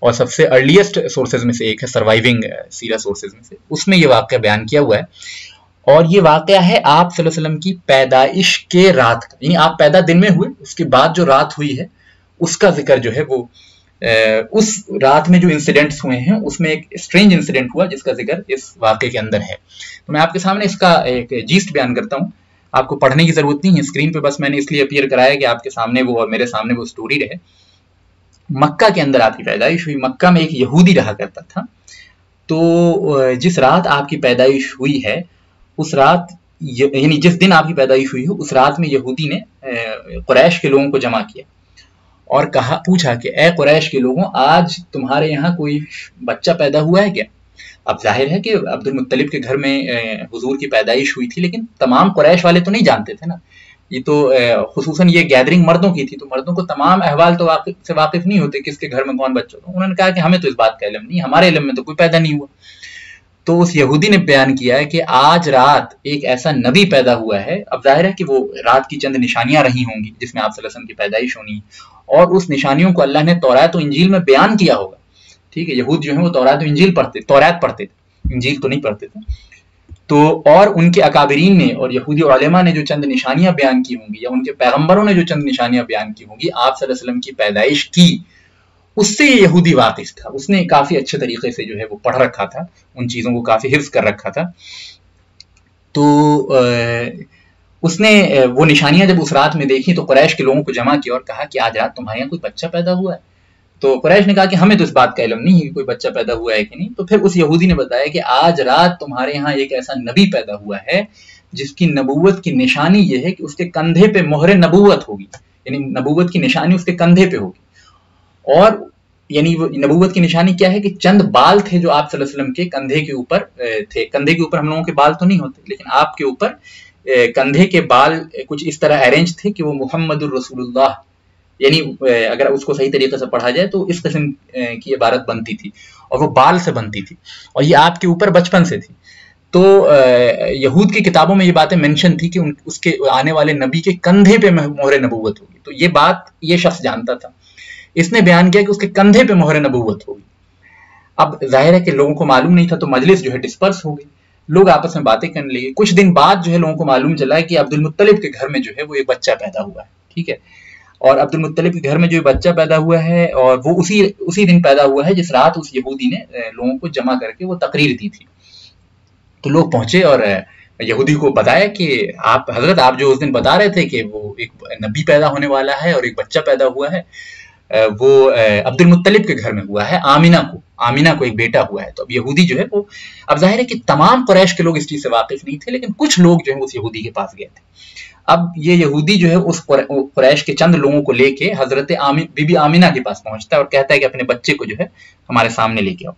اور سب سے ارلیسٹ سورسز میں سے ایک ہے، سروائیونگ سیرت سورسز میں سے، اس میں یہ واقعہ بیان کیا ہوا ہے۔ اور یہ واقعہ ہے آپ صلی اللہ علیہ وسلم کی پیدائش کے رات کا، یعنی آپ پیدا دن میں ہوئے، اس کے بعد جو رات ہوئی ہے اس کا ذکر جو ہے وہ اس رات میں جو انسیڈنٹس ہوئے ہیں اس میں ایک اسٹرینج انسیڈنٹ ہوا جس کا ذکر اس واقعے کے اندر ہے۔ تو میں آپ کے سامنے اس کا ایک جیسٹ بیان کرتا ہوں، آپ کو پڑھنے کی ضرورت نہیں ہے اسکرین پہ، بس میں نے اس لیے اپیئر کرایا کہ آپ کے سامنے وہ اور میرے سامنے وہ سٹوری رہے۔ مکہ کے اندر آپ کی پیدائش ہوئی، مکہ میں ایک یہودی رہا کرتا تھا، تو جس رات آپ کی پیدائش ہوئی ہے اس رات، یعنی جس دن آپ کی پیدائش ہوئی ہے اس رات میں یہودی نے قریش کے لوگوں کو جمع کیا اور پوچھا کہ اے قریش کے لوگوں، آج تمہارے یہاں کوئی بچہ پیدا ہوا ہے کیا؟ اب ظاہر ہے کہ عبد المطلب کے گھر میں حضور کی پیدائش ہوئی تھی، لیکن تمام قریش والے تو نہیں جانتے تھے نا، یہ تو خصوصاً یہ گیدرنگ مردوں کی تھی، تو مردوں کو تمام احوال تو واقف نہیں ہوتے کس کے گھر میں کون بچہ ہوتا۔ انہوں نے کہا کہ ہمیں تو اس بات کا علم نہیں، ہمارے علم میں تو کوئی پیدا نہیں ہوا۔ تو اس یہودی نے بیان کیا ہے کہ آج رات ایک ایسا نبی پیدا ہوا ہے۔ اب ظاہر ہے کہ وہ رات کی چند نشانیاں رہی ہوں گی جس میں آپ صلی اللہ علیہ وسلم کی پیدائش ہونی، اور اس نشانیوں کو اللہ نے تورات و انجیل میں بیان کیا ہوگا، ٹھیک ہے۔ یہود جو ہیں وہ تورات و انجیل تورات پڑھتے تھے، انجیل تو نہیں پڑھتے تھے۔ تو اور ان کے اکابرین نے اور یہودی علماء نے جو چند نشانیاں بیان کی ہوں گی، یا ان کے پیغمبروں نے جو چند نشانیاں بیان کی ہوں گی آپ صلی اللہ علیہ وسلم کی پیدائش کی، اس سے یہ یہودی واقف تھا، اس نے کافی اچھے طریقے سے جو ہے وہ پڑھ رکھا تھا، ان چیزوں کو کافی حفظ کر رکھا تھا۔ تو اس نے وہ نشانیاں جب اس رات میں دیکھی تو قریش کے لوگوں کو جمع کیا اور کہا کہ آج رات تمہارے یہاں کوئی بچہ پیدا ہوا ہے؟ تو قریش نے کہا کہ ہمیں تو اس بات کا علم نہیں ہے کہ کوئی بچہ پیدا ہوا ہے کہ نہیں۔ تو پھر اس یہودی نے بتایا کہ آج رات تمہارے یہاں ایک ایسا نبی پیدا ہوا ہے جس کی نبوت کی نشانی یہ ہے کہ اس کے کندھے پہ مہر نبوت ہوگی، یعنی نبوت کی نشانی اس کے کندھے پہ ہوگی۔ اور یعنی وہ نبوت کی نشانی کیا ہے کہ چند بال تھے جو آپ صلی اللہ علیہ وسلم کے کندھے کے اوپر تھے۔ کندھے کے اوپر ہم لوگوں کے بال تو نہیں ہوتے، لیکن آپ کے اوپر کندھے کے بال کچھ اس طرح ارینج تھے کہ وہ محمد الرسول اللہ، یعنی اگر اس کو صحیح طریقے سے پڑھا جائے تو اس قسم کی عبارت بنتی تھی، اور وہ بال سے بنتی تھی، اور یہ آپ کے اوپر بچپن سے تھی۔ تو یہود کی کتابوں میں یہ باتیں منشن تھی کہ اس کے آنے والے نبی کے کندھے پہ مہر نبوت ہوگی۔ تو یہ بات یہ شخص جانتا تھا۔ اس نے بیان کیا کہ اس کے کندھے پہ مہر نبوت ہوگی۔ اب ظاہر ہے کہ لوگوں کو معلوم نہیں تھا، تو مجلس جو ہے ڈسپرس ہو گئی، لوگ آپس میں باتیں کرنے لگے۔ کچھ دن بعد جو ہے لوگوں کو معلوم چلا کہ عبد المطلب کے گھر میں جو ہے وہ ایک بچہ پیدا ہوا ہے، ٹھیک ہے، اور عبد المطلب کے گھر میں جو بچہ پیدا ہوا ہے اور وہ اسی دن پیدا ہوا ہے جس رات اس یہودی نے لوگوں کو جمع کر کے وہ تقریر دی تھی۔ تو لوگ پہنچے اور یہودی کو بتایا کہ حضرت آپ جو اس دن بتا رہے تھے کہ وہ ایک نبی پیدا ہونے والا ہے اور ایک بچہ پیدا ہوا ہے، وہ عبد المطلب کے گھر میں ہوا ہے، آمینہ کو ایک بیٹا ہوا ہے۔ تو اب یہودی جو ہے وہ، اب ظاہر ہے کہ تمام قریش کے لوگ اس چیز سے واقف نہیں تھے، لیکن کچھ لوگ جو ہے اس یہودی کے پاس گئے تھے۔ اب یہ یہودی جو ہے اس قریش کے چند لوگوں کو لے کے حضرت بی بی آمینہ کے پاس پہنچتا ہے اور کہتا ہے کہ اپنے بچے کو جو ہے ہمارے سامنے لے کے آؤ۔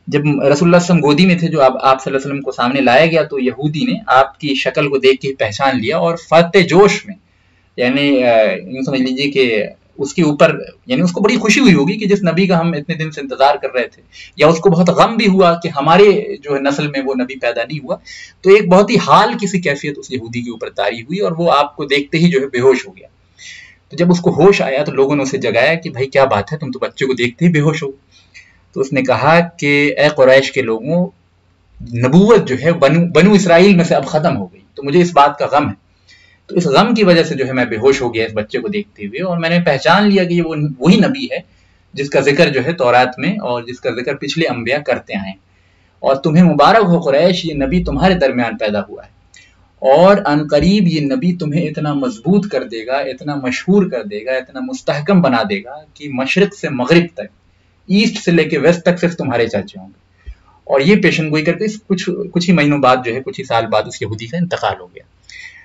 جب رسول اللہ صلی اللہ علیہ وسلم گودی میں تھے، جو آپ صلی اللہ علیہ وسلم کو سامنے لایا گیا، تو یہودی نے آپ کی شکل کو دیکھ کے پہچان لیا اور فتح جوش میں، یعنی یوں سمجھ لیجیے کہ اس کے اوپر، یعنی اس کو بڑی خوشی ہوئی ہوگی کہ جس نبی کا ہم اتنے دن سے انتظار کر رہے تھے، یا اس کو بہت غم بھی ہوا کہ ہمارے جو ہے نسل میں وہ نبی پیدا نہیں ہوا، تو ایک بہت ہی حال کسی کیفیت اس یہودی کے اوپر طاری ہوئی اور وہ آپ کو دیکھتے ہی جو ہے بے ہوش ہو گیا۔ تو جب اس کو ہوش آیا تو لوگوں نے اسے جگایا کہ بھائی کیا بات ہے، تم تو بچے کو دیکھتے ہی بے ہوش ہو۔ تو اس نے کہا کہ اے قریش کے لوگوں، نبوت جو ہے بنو اسرائیل میں سے اب ختم ہو گئی، تو مجھے اس بات کا غم ہے۔ تو اس غم کی وجہ سے جو ہے میں بے ہوش ہو گیا اس بچے کو دیکھتے ہوئے، اور میں نے پہچان لیا کہ یہ وہی نبی ہے جس کا ذکر جو ہے تورات میں اور جس کا ذکر پچھلے انبیاء کرتے ہیں، اور تمہیں مبارک ہو قریش، یہ نبی تمہارے درمیان پیدا ہوا ہے، اور ان قریب یہ نبی تمہیں اتنا مضبوط کر دے گا، اتنا مشہور کر دے گا، اتنا مستحکم بنا دے گا کہ مشرق سے مغرب تک، ایسٹ سے لے کے ویسٹ تک صرف تمہارے چرچے ہوں گے۔ اور یہ پیشن گوئی کر کے کچھ ہی مہینوں بعد جو ہے، کچھ ہی سال بعد اس یہودی کا انتقال ہو گیا۔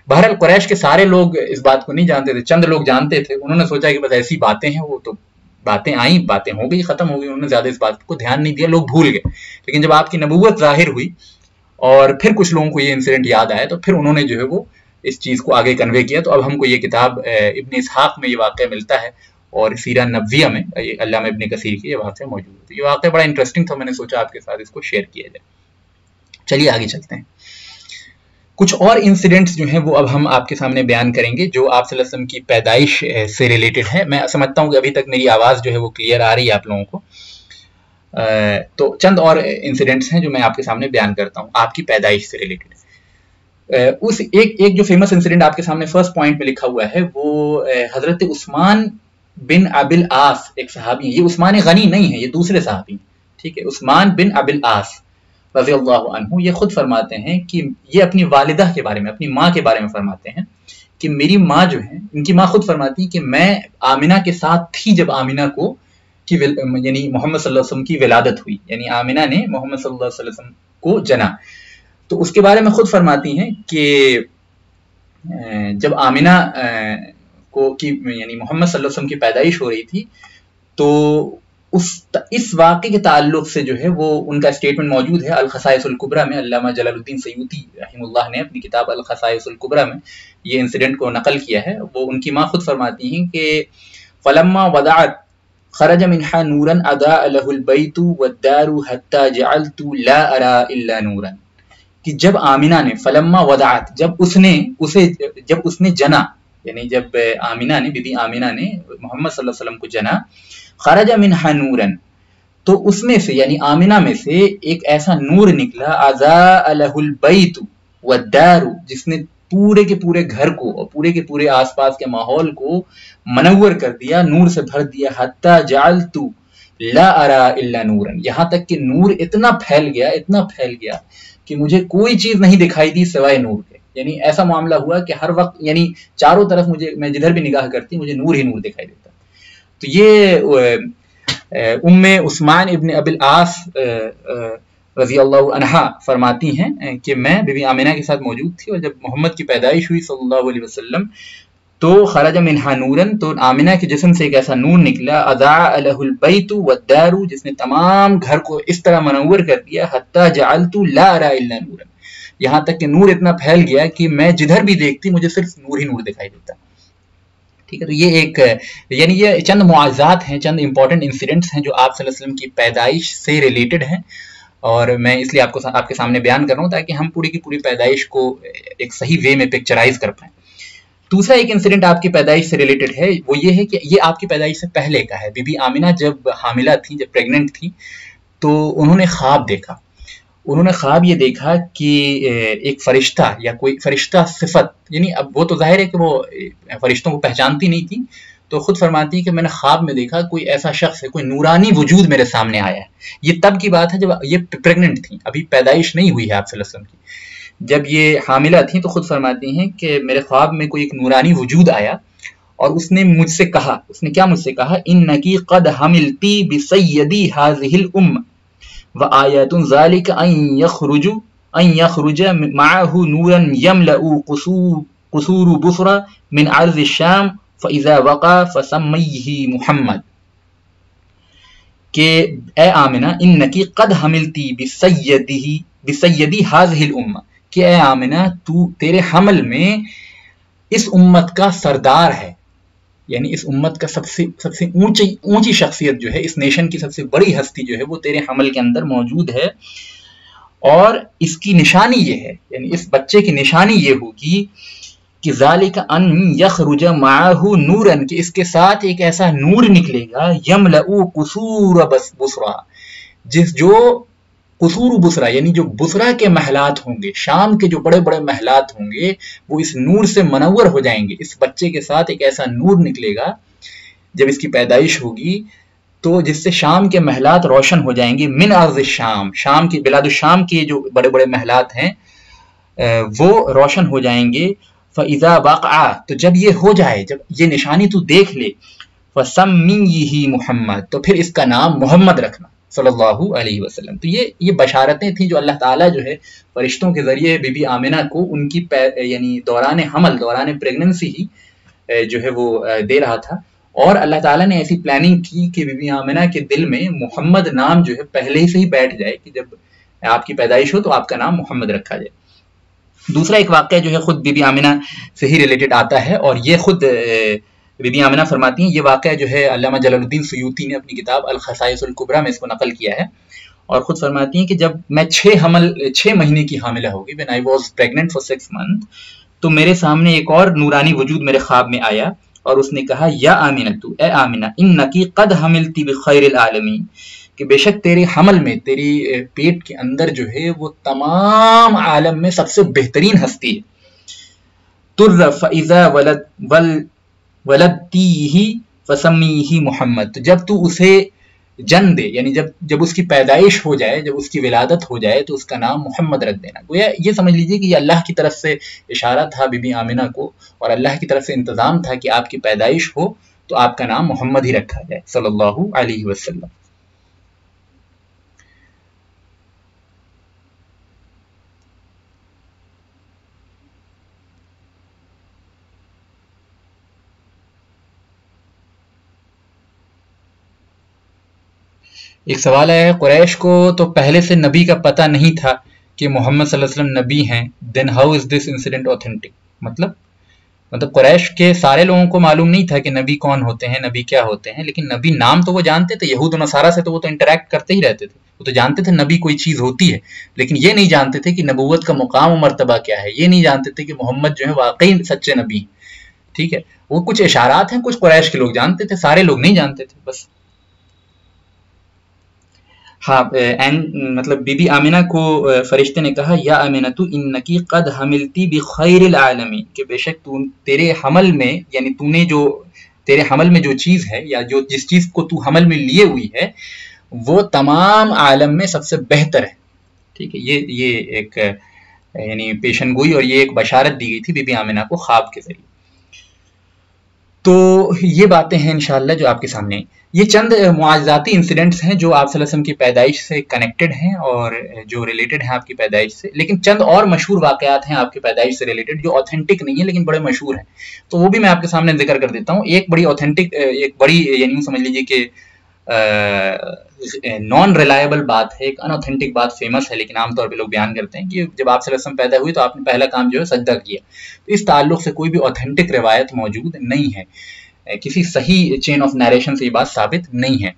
بہرحال قریش کے سارے لوگ اس بات کو نہیں جانتے تھے، چند لوگ جانتے تھے، انہوں نے سوچا کہ بس ایسی باتیں ہیں، وہ تو باتیں آئیں، باتیں ہو گئی، ختم ہو گئی، انہوں نے زیادہ اس بات کو دھیان نہیں دیا، لوگ بھول گئے۔ لیکن جب آپ کی نبوت ظاہر ہوئی اور پھر کچھ لوگوں کو یہ انسیڈنٹ یاد آیا، تو پھر انہوں نے جو ہے وہ اس چیز کو آگے کنوے کیا۔ تو اب ہم کو یہ کتاب ابن اسحاق میں یہ واقعہ ملتا ہے، اور سیرہ نبویہ میں علامہ ابن کثیر کی یہ واقعہ موجود ہے۔ یہ واقعہ بڑا انٹرسٹنگ تھا، میں نے سوچا آپ کے ساتھ اس کو شیئر کیا جائے۔ چلیے آگے چلتے ہیں۔ کچھ اور انسیڈنٹس جو ہیں وہ اب ہم آپ کے سامنے بیان کریں گے جو آپ صلی اللہ علیہ وسلم کی پیدائش سے ریلیٹڈ ہے۔ میں سمجھتا ہوں کہ ابھی تک میری آواز جو ہے وہ کلیئر آ رہی ہے آپ لوگوں کو۔ تو چند اور انسیڈنٹس ہیں جو میں آپ کے سامنے بیان کرتا ہوں آپ کی پیدائش سے ریلیٹڈ۔ اس ایک جو فیمس انسیڈنٹ آپ کے سامنے فرسٹ پوائنٹ میں لکھا ہوا ہے، وہ حضرت عثمان بن ابی العاص، ایک صحابی ہیں، یہ عثمان غنی نہیں ہے، یہ دوسرے صحابی ہیں، ٹھیک ہے، عثمان بن ابی العاص رضی اللہ عنہ، یہ خود فرماتے ہیں کہ یہ اپنی والدہ کے بارے میں، اپنی ماں کے بارے میں فرماتے ہیں کہ میری ماں جو ہے، ان کی ماں خود فرماتی کہ میں آمینہ کے ساتھ تھی جب آمینہ کو یعنی محمد صلی اللہ علیہ وسلم کی ولادت ہوئی، یعنی آمینہ نے محمد صلی اللہ علیہ وسلم کو جنا۔ تو اس کے بارے میں خود فرماتی ہیں کہ جب آمینہ یعنی محمد صلی اللہ علیہ وسلم کی پیدائش ہو رہی تھی، تو اس واقعے کے تعلق سے جو ہے وہ ان کا اسٹیٹمنٹ موجود ہے الخصائص الکبریٰ میں۔ علامہ جلال الدین سیوطی رحمہ اللہ نے اپنی کتاب الخصائص الکبریٰ میں یہ انسیڈنٹ کو نقل کیا ہے۔ وہ ان کی ماں خود فرماتی ہیں کہ فلما وضعت خرج منها نورا اضاء له البيت والدار حتى جعلت لا ارى الا نورا، کہ جب آمینہ نے فلما وضعت، جب اس نے جنا، یعنی جب آمینہ نے، بی بی آمینہ نے محمد صلی اللہ علیہ وسلم کو جنا، خرج منها نورا، تو اس میں سے یعنی آمینہ میں سے ایک ایسا نور نکلا، اضاء له البيت والدار، جس نے پورے کے پورے گھر کو اور پورے کے پورے آس پاس کے ماحول کو منور کر دیا، نور سے بھر دیا، حتی جعلت لا ارى الا نورا، یہاں تک کہ نور اتنا پھیل گیا کہ مجھے کوئی چیز نہیں دکھائی دی سوائے نور کے۔ یعنی ایسا معاملہ ہوا کہ ہر وقت یعنی چاروں طرف میں جدھر بھی نگاہ کرتی مجھے نور ہی نور دکھائی دیتا۔ تو یہ ام عثمان ابن ابی العاص رضی اللہ عنہا فرماتی ہیں کہ میں بی بی آمینہ کے ساتھ موجود تھی، اور جب محمد کی پیدائش ہوئی صلی اللہ علیہ وسلم تو خرج منہا نورن، تو آمینہ کے جسم سے ایک ایسا نور نکلا، اضاء له البیت والدار، جس نے تمام گھر کو اس طرح منور کر دیا، حتی جعلت لا ارى الا نورا، یہاں تک کہ نور اتنا پھیل گیا کہ میں جدھر بھی دیکھتی مجھے صرف نور ہی نور دکھائی دیتا۔ ٹھیک ہے، تو یہ ایک یعنی یہ چند معاوضات ہیں، چند امپورٹنٹ انسیڈنٹس ہیں جو آپ صلی اللہ علیہ وسلم کی پیدائش سے ریلیٹڈ ہیں، اور میں اس لیے آپ کے سامنے بیان کر رہا ہوں تاکہ ہم پوری کی پوری پیدائش کو ایک صحیح وے میں پکچرائز کر پائیں۔ دوسرا ایک انسیڈنٹ آپ کی پیدائش سے ریلیٹڈ ہے، وہ یہ ہے کہ یہ آپ کی پیدائش سے پہلے کا ہے۔ بی بی آمنہ جب حاملہ تھی، جب پریگننٹ تھی، تو انہوں نے خواب دیکھا۔ انہوں نے خواب یہ دیکھا کہ ایک فرشتہ یا کوئی فرشتہ صفت، یعنی اب وہ تو ظاہر ہے کہ وہ فرشتوں کو پہچانتی نہیں تھی، تو خود فرماتی ہے کہ میں نے خواب میں دیکھا کوئی ایسا شخص ہے، کوئی نورانی وجود میرے سامنے آیا ہے۔ یہ تب کی بات ہے جب یہ پریگننٹ تھی، ابھی پیدائش نہیں ہوئی ہے آپ صلی اللہ علیہ وسلم کی۔ جب یہ حاملہ تھیں تو خود فرماتی ہیں کہ میرے خواب میں کوئی ایک نورانی وجود آیا اور اس نے مجھ سے کہا، اس نے کیا مجھ سے کہا، انکی قد حملتی بسیدی هذه الامه وآیات ذلك ان یخرج معه نورا یملأ قصور بصرى من ارض الشام فاذا وقع فسمیہ محمد، کہ اے آمنہ انکی قد حملتی بسیدی هذه الامه، کہ اے آمنہ تیرے حمل میں اس امت کا سردار ہے، یعنی اس امت کا سب سے اونچی شخصیت جو ہے، اس نیشن کی سب سے بڑی ہستی جو ہے وہ تیرے حمل کے اندر موجود ہے، اور اس کی نشانی یہ ہے، یعنی اس بچے کی نشانی یہ ہوگی کہ ذالک ان یخرج معہ نورا، کہ اس کے ساتھ ایک ایسا نور نکلے گا، یملأ قصور بصرہ، جو قصور بصرہ یعنی جو بصرہ کے محلات ہوں گے، شام کے جو بڑے بڑے محلات ہوں گے، وہ اس نور سے منور ہو جائیں گے۔ اس بچے کے ساتھ ایک ایسا نور نکلے گا جب اس کی پیدائش ہوگی، تو جس سے شام کے محلات روشن ہو جائیں گے، من ارض الشام، شام کی بلاد الشام کے جو بڑے بڑے محلات ہیں وہ روشن ہو جائیں گے۔ فاذا وقع، تو جب یہ ہو جائے، جب یہ نشانی تو دیکھ لے، فسمیہ محمد، تو پھر اس کا نام محمد رکھنا صلی اللہ علیہ وسلم۔ تو یہ بشارتیں تھیں جو اللہ تعالیٰ جو ہے فرشتوں کے ذریعے بی بی آمنہ کو ان کی یعنی دوران حمل، دوران پریگننسی ہی جو ہے وہ دے رہا تھا، اور اللہ تعالیٰ نے ایسی پلاننگ کی کہ بی بی آمنہ کے دل میں محمد نام جو ہے پہلے سے ہی بیٹھ جائے، کہ جب آپ کی پیدائش ہو تو آپ کا نام محمد رکھا جائے۔ دوسرا ایک واقعہ جو ہے خود بی بی آمنہ سے ہی ریلیٹڈ آتا ہے، اور یہ خود بی بی آمنہ فرماتی ہیں، یہ واقعہ جو ہے علامہ جلال الدین سیوطی نے اپنی کتاب الخصائص الکبریٰ میں اس کو نقل کیا ہے، اور خود فرماتی ہیں کہ جب میں 6 مہینے کی حاملہ ہوگی، when I was pregnant for 6 months، تو میرے سامنے ایک اور نورانی وجود میرے خواب میں آیا، اور اس نے کہا یا آمنہ، تو اے آمنہ، انکی قد حملتی بخیر العالمین، کہ بے شک تیرے حمل میں، تیری پیٹ کے اندر جو ہے وہ تمام عالم میں سب سے بہترین ہستی ہے۔ تر فاذا ولدتیہ فسمیہ محمد، تو جب تو اسے جن دے، یعنی جب اس کی پیدائش ہو جائے، جب اس کی ولادت ہو جائے، تو اس کا نام محمد رکھ دینا۔ گویا یہ سمجھ لیجئے کہ یہ اللہ کی طرف سے اشارہ تھا بی بی آمنہ کو، اور اللہ کی طرف سے انتظام تھا کہ آپ کی پیدائش ہو تو آپ کا نام محمد ہی رکھا جائے صلی اللہ علیہ وسلم۔ ایک سوال ہے، قریش کو تو پہلے سے نبی کا پتہ نہیں تھا کہ محمد صلی اللہ علیہ وسلم نبی ہیں، then how is this incident authentic؟ مطلب قریش کے سارے لوگوں کو معلوم نہیں تھا کہ نبی کون ہوتے ہیں، نبی کیا ہوتے ہیں، لیکن نبی نام تو وہ جانتے تھے، یہود و نصارہ سے تو وہ تو انٹریکٹ کرتے ہی رہتے تھے، وہ تو جانتے تھے نبی کوئی چیز ہوتی ہے، لیکن یہ نہیں جانتے تھے کہ نبوت کا مقام و مرتبہ کیا ہے، یہ نہیں جانتے تھے کہ محمد جو ہے واقعی سچے نبی ہیں۔ ٹھیک ہے، وہ کچھ اشارات ہیں، کچھ قریش کے لوگ جانتے تھے، سارے لوگ نہیں جانتے تھے بس۔ ہاں، مطلب بی بی آمنہ کو فرشتے نے کہا یا آمنۃ انکی قد حملتی بخیر العالمین، کہ بے شک تیرے حمل میں، یعنی تیرے حمل میں جو چیز ہے، یا جس چیز کو تو حمل میں لیے ہوئی ہے، وہ تمام عالم میں سب سے بہتر ہے۔ ٹھیک ہے، یہ ایک یعنی پیشن گوئی اور یہ ایک بشارت دی گئی تھی بی بی آمنہ کو خواب کے ذریعے۔ تو یہ باتیں ہیں انشاءاللہ جو آپ کے سامنے ہیں۔ یہ چند معجزاتی انسیڈنٹس ہیں جو آپ صلی اللہ علیہ وسلم کی پیدائش سے کنیکٹڈ ہیں اور جو ریلیٹڈ ہیں آپ کی پیدائش سے، لیکن چند اور مشہور واقعات ہیں آپ کی پیدائش سے ریلیٹڈ جو اوتھینٹک نہیں ہیں لیکن بڑے مشہور ہیں، تو وہ بھی میں آپ کے سامنے ذکر کر دیتا ہوں۔ ایک بڑی اوتھینٹک، ایک بڑی یعنی سمجھ لیجیے کہ نان ریلائبل بات ہے، ایک ان اوتھینٹک بات فیمس ہے لیکن عام طور پہ لوگ بیان کرتے ہیں کہ جب آپ صلی اللہ علیہ وسلم پیدا ہوئی تو آپ نے پہلا کام جو ہے سجدہ کیا، تو اس تعلق سے کوئی بھی اوتھینٹک روایت موجود نہیں ہے، کسی صحیح چین آف نیریشن سے یہ بات ثابت نہیں ہے۔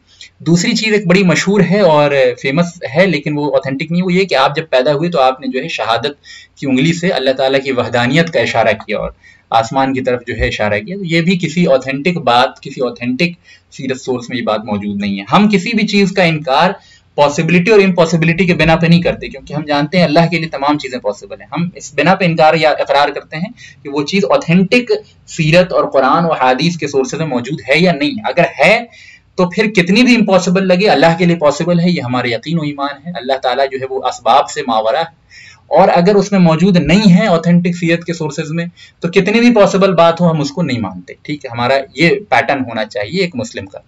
دوسری چیز ایک بڑی مشہور ہے اور فیمس ہے لیکن وہ اوتھینٹک نہیں، وہ یہ کہ آپ جب پیدا ہوئے تو آپ نے جو ہے شہادت کی انگلی سے اللہ تعالیٰ کی وحدانیت کا اشارہ کیا اور آسمان کی طرف جو ہے اشارہ کیا. تو یہ بھی کسی اوتھینٹک بات، کسی اوتھینٹک سیرت سورس میں یہ بات موجود نہیں ہے. ہم کسی بھی چیز کا انکار پاسبلٹی اور امپاسبلٹی کے بنا پہ نہیں کرتے، کیونکہ ہم جانتے ہیں اللہ کے لیے تمام چیزیں پاسبل ہیں. ہم اس بنا پہ انکار یا اقرار کرتے ہیں کہ وہ چیز اوتھینٹک سیرت اور قرآن و حدیث کے سورسز میں موجود ہے یا نہیں. اگر ہے تو پھر کتنی بھی امپاسبل لگے اللہ کے لیے پاسبل ہے، یہ ہمارے یقین و ایمان ہے. اللہ تعالیٰ جو ہے وہ اسباب سے ماورا ہے، اور اگر اس میں موجود نہیں ہے اوتھینٹک سیرت کے سورسز میں تو کتنی بھی پاسبل بات ہو ہم اس کو نہیں مانتے. ٹھیک ہے، ہمارا یہ پیٹرن ہونا چاہیے ایک مسلم کا.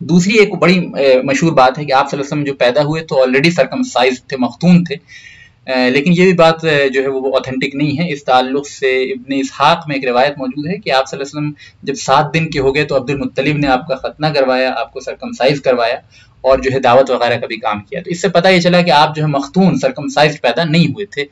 دوسری ایک بڑی مشہور بات ہے کہ آپ صلی اللہ علیہ وسلم جو پیدا ہوئے تو آلریڈی سرکمسائز تھے، مختون تھے، لیکن یہ بھی بات جو ہے وہ اوتھینٹک نہیں ہے. اس تعلق سے ابن اسحاق میں ایک روایت موجود ہے کہ آپ صلی اللہ علیہ وسلم جب 7 دن کے ہو گئے تو عبد المطلب نے آپ کا ختنہ کروایا، آپ کو سرکمسائز کروایا اور جو ہے دعوت وغیرہ کا بھی کام کیا. تو اس سے پتہ یہ چلا کہ آپ جو ہے مختون سرکمسائز پیدا نہیں ہوئے تھے،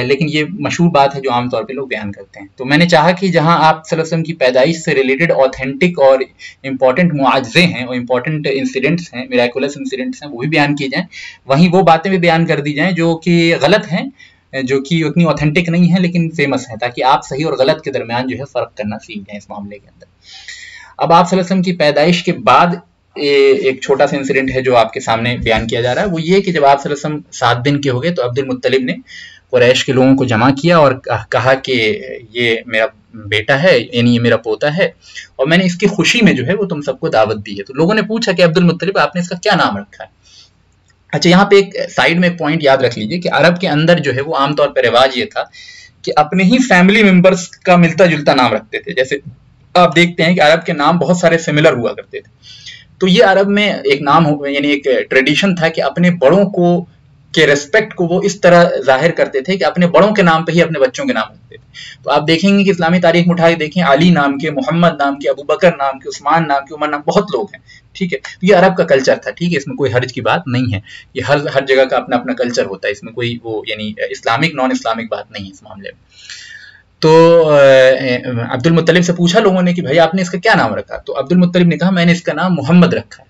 لیکن یہ مشہور بات ہے جو عام طور پہ لوگ بیان کرتے ہیں. تو میں نے چاہا کہ جہاں آپ صلی اللہ علیہ وسلم کی پیدائش سے ریلیٹڈ اوتھینٹک اور امپورٹنٹ معجزے ہیں اور امپورٹنٹ انسیڈنٹس ہیں، میراکولس انسیڈنٹس ہیں، وہ بھی بیان کیے جائیں، وہیں وہ باتیں بھی بیان کر دی جائیں جو کہ غلط ہیں، جو کہ اتنی اوتھینٹک نہیں ہیں لیکن فیمس ہیں، تاکہ آپ صحیح اور غلط کے درمیان جو ہے فرق کرنا سیکھ جائیں اس معاملے کے اندر. اب آپ صلی اللہ علیہ وسلم کی پیدائش کے بعد ایک چھوٹا سا انسیڈنٹ ہے جو آپ کے سامنے بیان کیا جا رہا ہے. وہ یہ کہ جب آپ صلی اللہ علیہ وسلم 7 دن کے ہو گئے تو عبد المطلب نے قریش کے لوگوں کو جمع کیا اور کہا کہ یہ میرا بیٹا ہے، یعنی یہ میرا پوتا ہے، اور میں نے اس کی خوشی میں جو ہے وہ تم سب کو دعوت دی ہے. تو لوگوں نے پوچھا کہ عبد المطلب آپ نے اس کا کیا نام رکھا ہے؟ اچھا، یہاں پہ ایک سائڈ میں ایک پوائنٹ یاد رکھ لیجئے کہ عرب کے اندر جو ہے وہ عام طور پہ رواج یہ تھا کہ اپنے ہی فیملی ممبرز کا ملتا جلتا نام رکھتے تھے. جیسے آپ دیکھتے ہیں کہ عرب کے نام بہت سارے سملر ہوا کرتے تھے. تو یہ عرب میں ایک نام یعنی ایک ٹریڈیشن تھا کہ اپنے بڑوں کو کے ریسپیکٹ کو وہ اس طرح ظاہر کرتے تھے کہ اپنے بڑوں کے نام پہ ہی اپنے بچوں کے نام رکھتے تھے. تو آپ دیکھیں گے کہ اسلامی تاریخ میں اٹھا کے دیکھیں، علی نام کے، محمد نام کے، ابو بکر نام کے، عثمان نام کے، عمر نام، بہت لوگ ہیں. ٹھیک ہے، یہ عرب کا کلچر تھا. ٹھیک ہے، اس میں کوئی حرج کی بات نہیں ہے، یہ ہر جگہ کا اپنا اپنا کلچر ہوتا ہے، اس میں کوئی وہ یعنی اسلامک نان اسلامک بات نہیں ہے اس معاملے میں. تو عبد المطلب سے پوچھا لوگوں نے کہ بھائی آپ نے اس کا کیا نام رکھا؟ تو عبد المطلب نے کہا میں نے اس کا نام محمد رکھا ہے.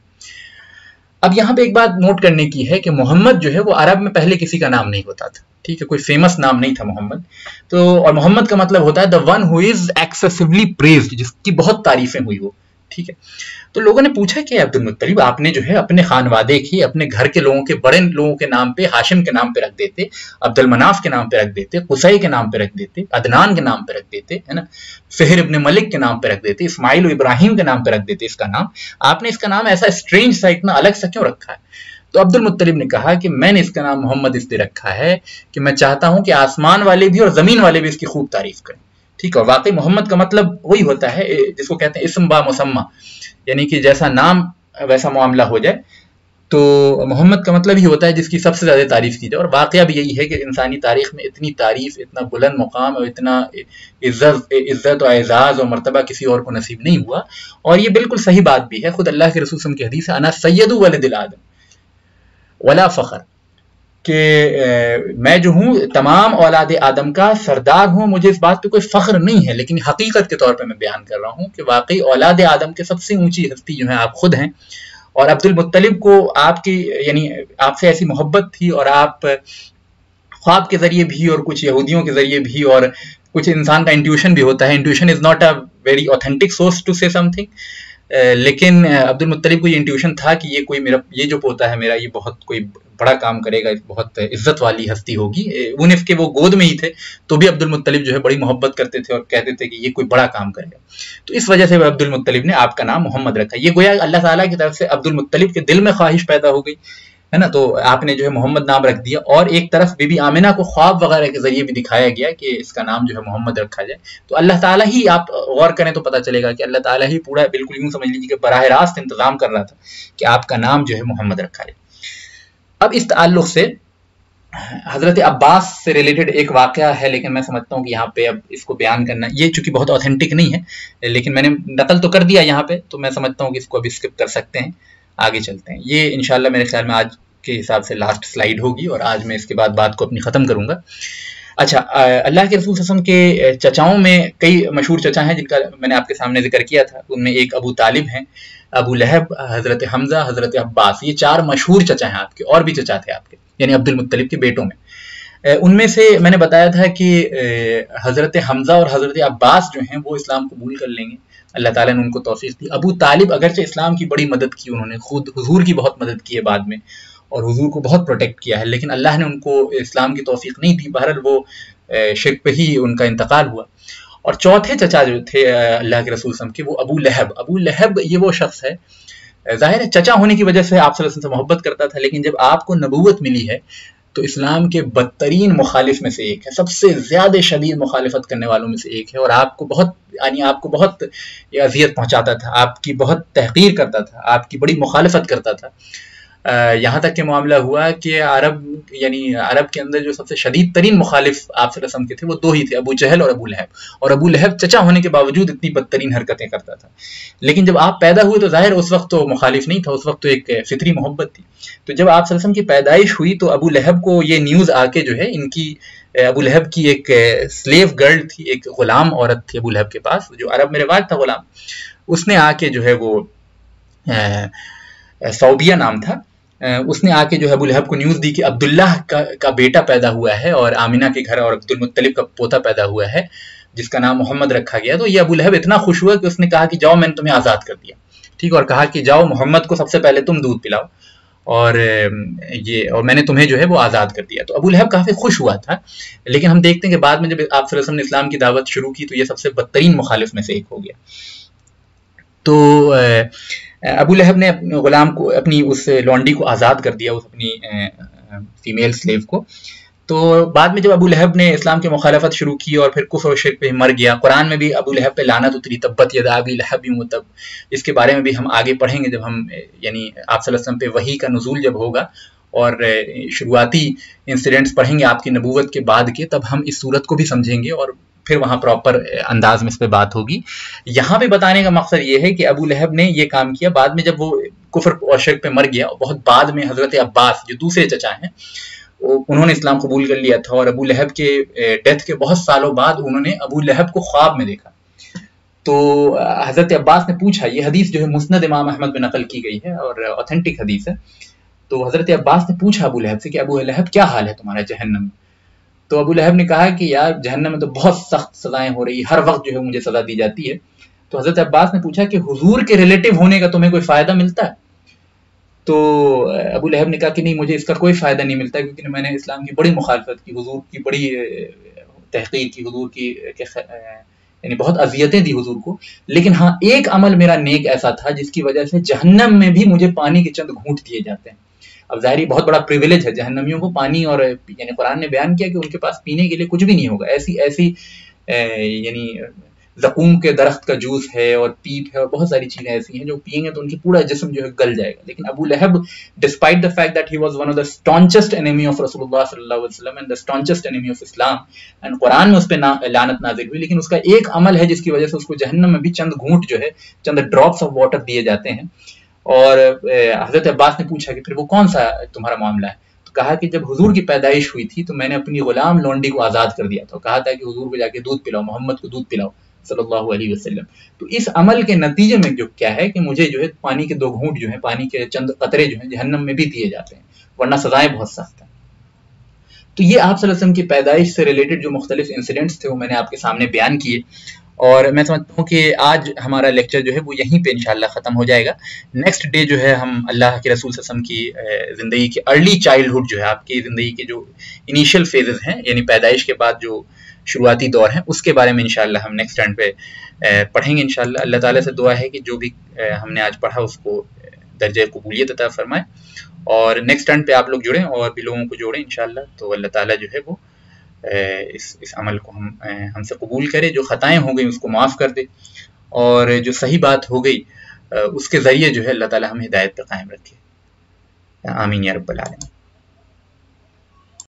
اب یہاں پہ ایک بات نوٹ کرنے کی ہے کہ محمد جو ہے وہ عرب میں پہلے کسی کا نام نہیں ہوتا تھا. ٹھیک ہے، کوئی فیمس نام نہیں تھا محمد. تو اور محمد کا مطلب ہوتا ہے the one who is excessively praised، جس کی بہت تعریفیں ہوئی ہو. ٹھیک ہے، تو لوگوں نے پوچھا کہ عبد المطلب آپ نے جو ہے اپنے خانوادے کی، اپنے گھر کے لوگوں کے، بڑے لوگوں کے نام پہ ہاشم کے نام پہ رکھ دیتے، عبد المناف کے نام پہ رکھ دیتے، قصی کے نام پہ رکھ دیتے، عدنان کے نام پہ رکھ دیتے، ہے نا، فہر ابن ملک کے نام پہ رکھ دیتے، اسماعیل و ابراہیم کے نام پہ رکھ دیتے اس کا نام. آپ نے اس کا نام ایسا اسٹرینج سا، اتنا الگ سا کیوں رکھا ہے؟ تو عبد المطلب نے کہا کہ میں نے اس کا نام محمد اس لیے رکھا ہے کہ میں چاہتا ہوں کہ آسمان والے بھی اور زمین والے بھی اس کی خوب تعریف کریں. ٹھیک ہے، واقعی محمد کا مطلب وہی ہوتا ہے جس کو کہتے ہیں اسم با مسمہ، یعنی کہ جیسا نام ویسا معاملہ ہو جائے. تو محمد کا مطلب ہی ہوتا ہے جس کی سب سے زیادہ تعریف کی جائے. اور واقعہ بھی یہی ہے کہ انسانی تاریخ میں اتنی تعریف، اتنا بلند مقام اور اتنا عزت و اعزاز اور مرتبہ کسی اور کو نصیب نہیں ہوا. اور یہ بالکل صحیح بات بھی ہے، خود اللہ کے رسول صلی اللہ علیہ وسلم کی حدیث ہے انا سید ولد آدم ولا فخر، کہ میں جو ہوں تمام اولاد آدم کا سردار ہوں، مجھے اس بات پہ کوئی فخر نہیں ہے، لیکن حقیقت کے طور پہ میں بیان کر رہا ہوں کہ واقعی اولاد آدم کے سب سے اونچی ہستی جو ہے آپ خود ہیں. اور عبد المطلب کو آپ کی یعنی آپ سے ایسی محبت تھی، اور آپ خواب کے ذریعے بھی اور کچھ یہودیوں کے ذریعے بھی، اور کچھ انسان کا انٹیوشن بھی ہوتا ہے، intuition is not a very authentic source to say some thing, لیکن عبد المطلب کو یہ انٹیوشن تھا کہ یہ کوئی میرا یہ جو پوتا ہے میرا یہ بہت کوئی بڑا کام کرے گا، بہت عزت والی ہستی ہوگی. اونف کے وہ گود میں ہی تھے تو بھی عبد المطلب جو ہے بڑی محبت کرتے تھے اور کہتے تھے کہ یہ کوئی بڑا کام کرے گا. تو اس وجہ سے عبد المطلب نے آپ کا نام محمد رکھا. یہ گویا اللہ تعالیٰ کی طرف سے عبد المطلب کے دل میں خواہش پیدا ہو گئی ہے نا، تو آپ نے جو ہے محمد نام رکھ دیا. اور ایک طرف بی بی آمنہ کو خواب وغیرہ کے ذریعے بھی دکھایا گیا کہ اس کا نام جو ہے محمد رکھا جائے. تو اللہ تعالیٰ ہی، آپ غور کریں تو پتہ چلے گا کہ اللہ تعالیٰ ہی پورا بالکل یوں سمجھ لیجیے کہ براہ راست انتظام کر رہا تھا کہ آپ کا نام جو ہے محمد رکھا جائے. اب اس تعلق سے حضرت عباس سے ریلیٹڈ ایک واقعہ ہے، لیکن میں سمجھتا ہوں کہ یہاں پہ اب اس کو بیان کرنا یہ چونکہ بہت اوتھینٹک نہیں ہے، لیکن میں نے نقل تو کر دیا یہاں پہ، تو میں سمجھتا ہوں کہ اس کو ابھی اسکپ کر سکتے ہیں، آگے چلتے ہیں. یہ انشاءاللہ میرے خیال میں آج کے حساب سے لاسٹ سلائیڈ ہوگی، اور آج میں اس کے بعد بات کو اپنی ختم کروں گا. اچھا، اللہ کے رسول صلی اللہ علیہ وسلم کے چچاؤں میں کئی مشہور چچا ہیں جن کا میں نے آپ کے سامنے ذکر کیا تھا. ان میں ایک ابو طالب ہیں، ابو لہب، حضرت حمزہ، حضرت عباس، یہ 4 مشہور چچا ہیں آپ کے. اور بھی چچا تھے آپ کے، یعنی عبد المطلب کے بیٹوں میں. ان میں سے میں نے بتایا تھا کہ حضرت حمزہ اور حضرت عباس جو ہیں وہ اسلام قبول کر لیں گے، اللہ تعالیٰ نے ان کو توفیق دی۔ ابو طالب اگرچہ اسلام کی بڑی مدد کی، انہوں نے خود حضور کی بہت مدد کی ہے بعد میں، اور حضور کو بہت پروٹیکٹ کیا ہے، لیکن اللہ نے ان کو اسلام کی توفیق نہیں دی، بہرحال وہ شرک پہ ہی ان کا انتقال ہوا۔ اور چوتھے چچا جو تھے اللہ کے رسول صلی اللہ علیہ وسلم کے، وہ ابو لہب۔ ابو لہب یہ وہ شخص ہے، ظاہر ہے چچا ہونے کی وجہ سے آپ صلی اللہ علیہ وسلم سے محبت کرتا تھا، لیکن جب آپ کو نبوت ملی ہے تو اسلام کے بدترین مخالف میں سے ایک ہے، سب سے زیادہ شدید مخالفت کرنے والوں میں سے ایک ہے، اور آپ کو بہت اذیت پہنچاتا تھا، آپ کی بہت تحقیر کرتا تھا، آپ کی بڑی مخالفت کرتا تھا، یہاں تک کہ معاملہ ہوا کہ عرب کے اندر جو سب سے شدید ترین مخالف آپ صلی اللہ علیہ وسلم کے تھے وہ دو ہی تھے، ابو جہل اور ابو لہب، اور ابو لہب چچا ہونے کے باوجود اتنی بدترین حرکتیں کرتا تھا۔ لیکن جب آپ پیدا ہوئے تو ظاہر اس وقت تو مخالف نہیں تھا، اس وقت تو ایک فطری محبت تھی۔ تو جب آپ صلی اللہ علیہ وسلم کی پیدائش ہوئی تو ابو لہب کو یہ نیوز آ کے جو ہے ابو لہب کی ایک سلیو گرل تھی، ایک غلام عورت تھی ابو لہب کے پاس، جو عرب میں رواج تھا غلام، اس نے آ کے جو ہے وہ صوبیہ نام تھا، اس نے آ کے جو ہے ابو لہب کو نیوز دی کہ عبداللہ کا بیٹا پیدا ہوا ہے اور آمینہ کے گھر، اور عبد المطلب کا پوتا پیدا ہوا ہے جس کا نام محمد رکھا گیا۔ تو یہ ابو لہب اتنا خوش ہوا کہ اس نے کہا کہ جاؤ میں نے تمہیں آزاد کر دیا، ٹھیک، اور کہا کہ جاؤ محمد کو سب سے پہلے تم دودھ پلاؤ، اور میں نے تمہیں جو ہے وہ آزاد کر دیا۔ تو ابو لہب کافی خوش ہوا تھا، لیکن ہم دیکھتے ہیں کہ بعد میں جب آپ صلی اللہ علیہ وسلم نے اسلام کی دعوت شروع کی تو یہ سب سے بدترین مخالف میں سے ایک ہو گیا۔ تو ابو لہب نے غلام کو، اپنی اس لونڈی کو آزاد کر دیا، اس اپنی فیمیل سلیو کو۔ تو بعد میں جب ابو لہب نے اسلام کی مخالفت شروع کی اور پھر کفر و شرک پہ مر گیا، قرآن میں بھی ابو لہب پہ لعنت اتری، تبت یدا ابی لہب وتب، اس کے بارے میں بھی ہم آگے پڑھیں گے جب ہم آپ صلی اللہ علیہ وسلم پہ وحی کا نزول جب ہوگا اور شروعاتی انسیڈنٹس پڑھیں گے آپ کی نبوت کے بعد کے، تب ہم اس صورت کو بھی سمجھیں گے اور پھر وہاں پراپر انداز میں اس پہ بات ہوگی۔ یہاں پہ بتانے کا مقصد یہ ہے کہ ابو لہب نے یہ کام کیا، بعد میں جب وہ کفر اور شرک پہ مر گیا، بہت بعد میں حضرت عباس جو دوسرے چچا ہیں انہوں نے اسلام قبول کر لیا تھا، اور ابو لہب کے ڈیتھ کے بہت سالوں بعد انہوں نے ابو لہب کو خواب میں دیکھا۔ تو حضرت عباس نے پوچھا، یہ حدیث جو ہے مسند امام احمد میں نقل کی گئی ہے اور اوتھینٹک حدیث ہے، تو حضرت عباس نے پوچھا ابو لہب سے کہ ابو لہب کیا حال ہے تمہارا جہنم میں؟ تو ابو لہب نے کہا کہ یار جہنم میں تو بہت سخت سزائیں ہو رہی، ہر وقت جو ہے مجھے سزا دی جاتی ہے۔ تو حضرت عباس نے پوچھا کہ حضور کے ریلیٹو ہونے کا تمہیں کوئی فائدہ ملتا ہے؟ تو ابو لہب نے کہا کہ نہیں، مجھے اس کا کوئی فائدہ نہیں ملتا، کیونکہ میں نے اسلام کی بڑی مخالفت کی، حضور کی بڑی تحقیر کی، حضور کی بہت اذیتیں دی حضور کو، لیکن ہاں ایک عمل میرا نیک ایسا تھا جس کی وجہ سے جہنم میں بھی مجھے پانی کے چند گھونٹ دیے جاتے ہیں۔ اب ظاہری بہت بڑا پریویلیج ہے جہنمیوں کو پانی، اور قرآن نے بیان کیا کہ ان کے پاس پینے کے لیے کچھ بھی نہیں ہوگا، ایسی زقوم کے درخت کا جوس ہے اور پیپ ہے اور بہت ساری چیزیں ایسی ہیں جو پئیں گے تو ان کی پورا جسم جو ہے گل جائے گا۔ لیکن ابو لہب despite the fact that he was one of the staunchest enemy of رسول اللہ صلی اللہ علیہ وسلم and the staunchest enemy of Islam, and قرآن میں اس پہ لعنت نازل ہوئی، لیکن اس کا ایک عمل ہے جس کی وجہ سے اس کو جہنم میں بھی چند گھونٹ جو ہے، چند ڈراپس آف واٹر دیے جاتے ہیں۔ اور حضرت عباس نے پوچھا کہ پھر وہ کون سا تمہارا معاملہ ہے؟ تو کہا کہ جب حضور کی پیدائش ہوئی تھی تو میں نے اپنی غلام لونڈی کو آزاد کر دیا تھا، کہا تھا کہ حضور کو جا کے دودھ پلاؤ، محمد کو دودھ پلاؤ صلی اللہ علیہ وسلم۔ تو اس عمل کے نتیجے میں جو کیا ہے کہ مجھے جو ہے پانی کے 2 گھونٹ جو ہیں، پانی کے چند قطرے جو ہیں جہنم میں بھی دیے جاتے ہیں، ورنہ سزائیں بہت سخت ہیں۔ تو یہ آپ صلی اللہ علیہ وسلم کی پیدائش سے ریلیٹڈ جو مختلف انسیڈنٹس تھے وہ میں نے آپ کے سامنے بیان کیے، اور میں سمجھتا ہوں کہ آج ہمارا لیکچر جو ہے وہ یہیں پہ انشاءاللہ ختم ہو جائے گا۔ نیکسٹ ڈے جو ہے ہم اللہ کے رسول صلی اللہ علیہ وسلم کی زندگی کے ارلی چائلڈہڈ جو ہے، آپ کی زندگی کے جو انیشیل فیزز ہیں، یعنی پیدائش کے بعد جو شروعاتی دور ہیں، اس کے بارے میں انشاءاللہ ہم نیکسٹ ٹائم پہ پڑھیں گے انشاءاللہ۔ اللہ تعالیٰ سے دعا ہے کہ جو بھی ہم نے آج پڑھا اس کو درجہ قبولیت عطا فرمائے، اور نیکسٹ ٹائم پہ آپ لوگ جڑیں اور بھی لوگوں کو جوڑیں انشاءاللہ، تو اللہ تعالیٰ جو ہے وہ اس عمل کو ہم سے قبول کرے، جو خطائیں ہو گئی اس کو معاف کر دے، اور جو صحیح بات ہو گئی اس کے ذریعے جو ہے اللہ تعالیٰ ہمیں ہدایت پہ قائم رکھے۔ آمین یا رب العالمین۔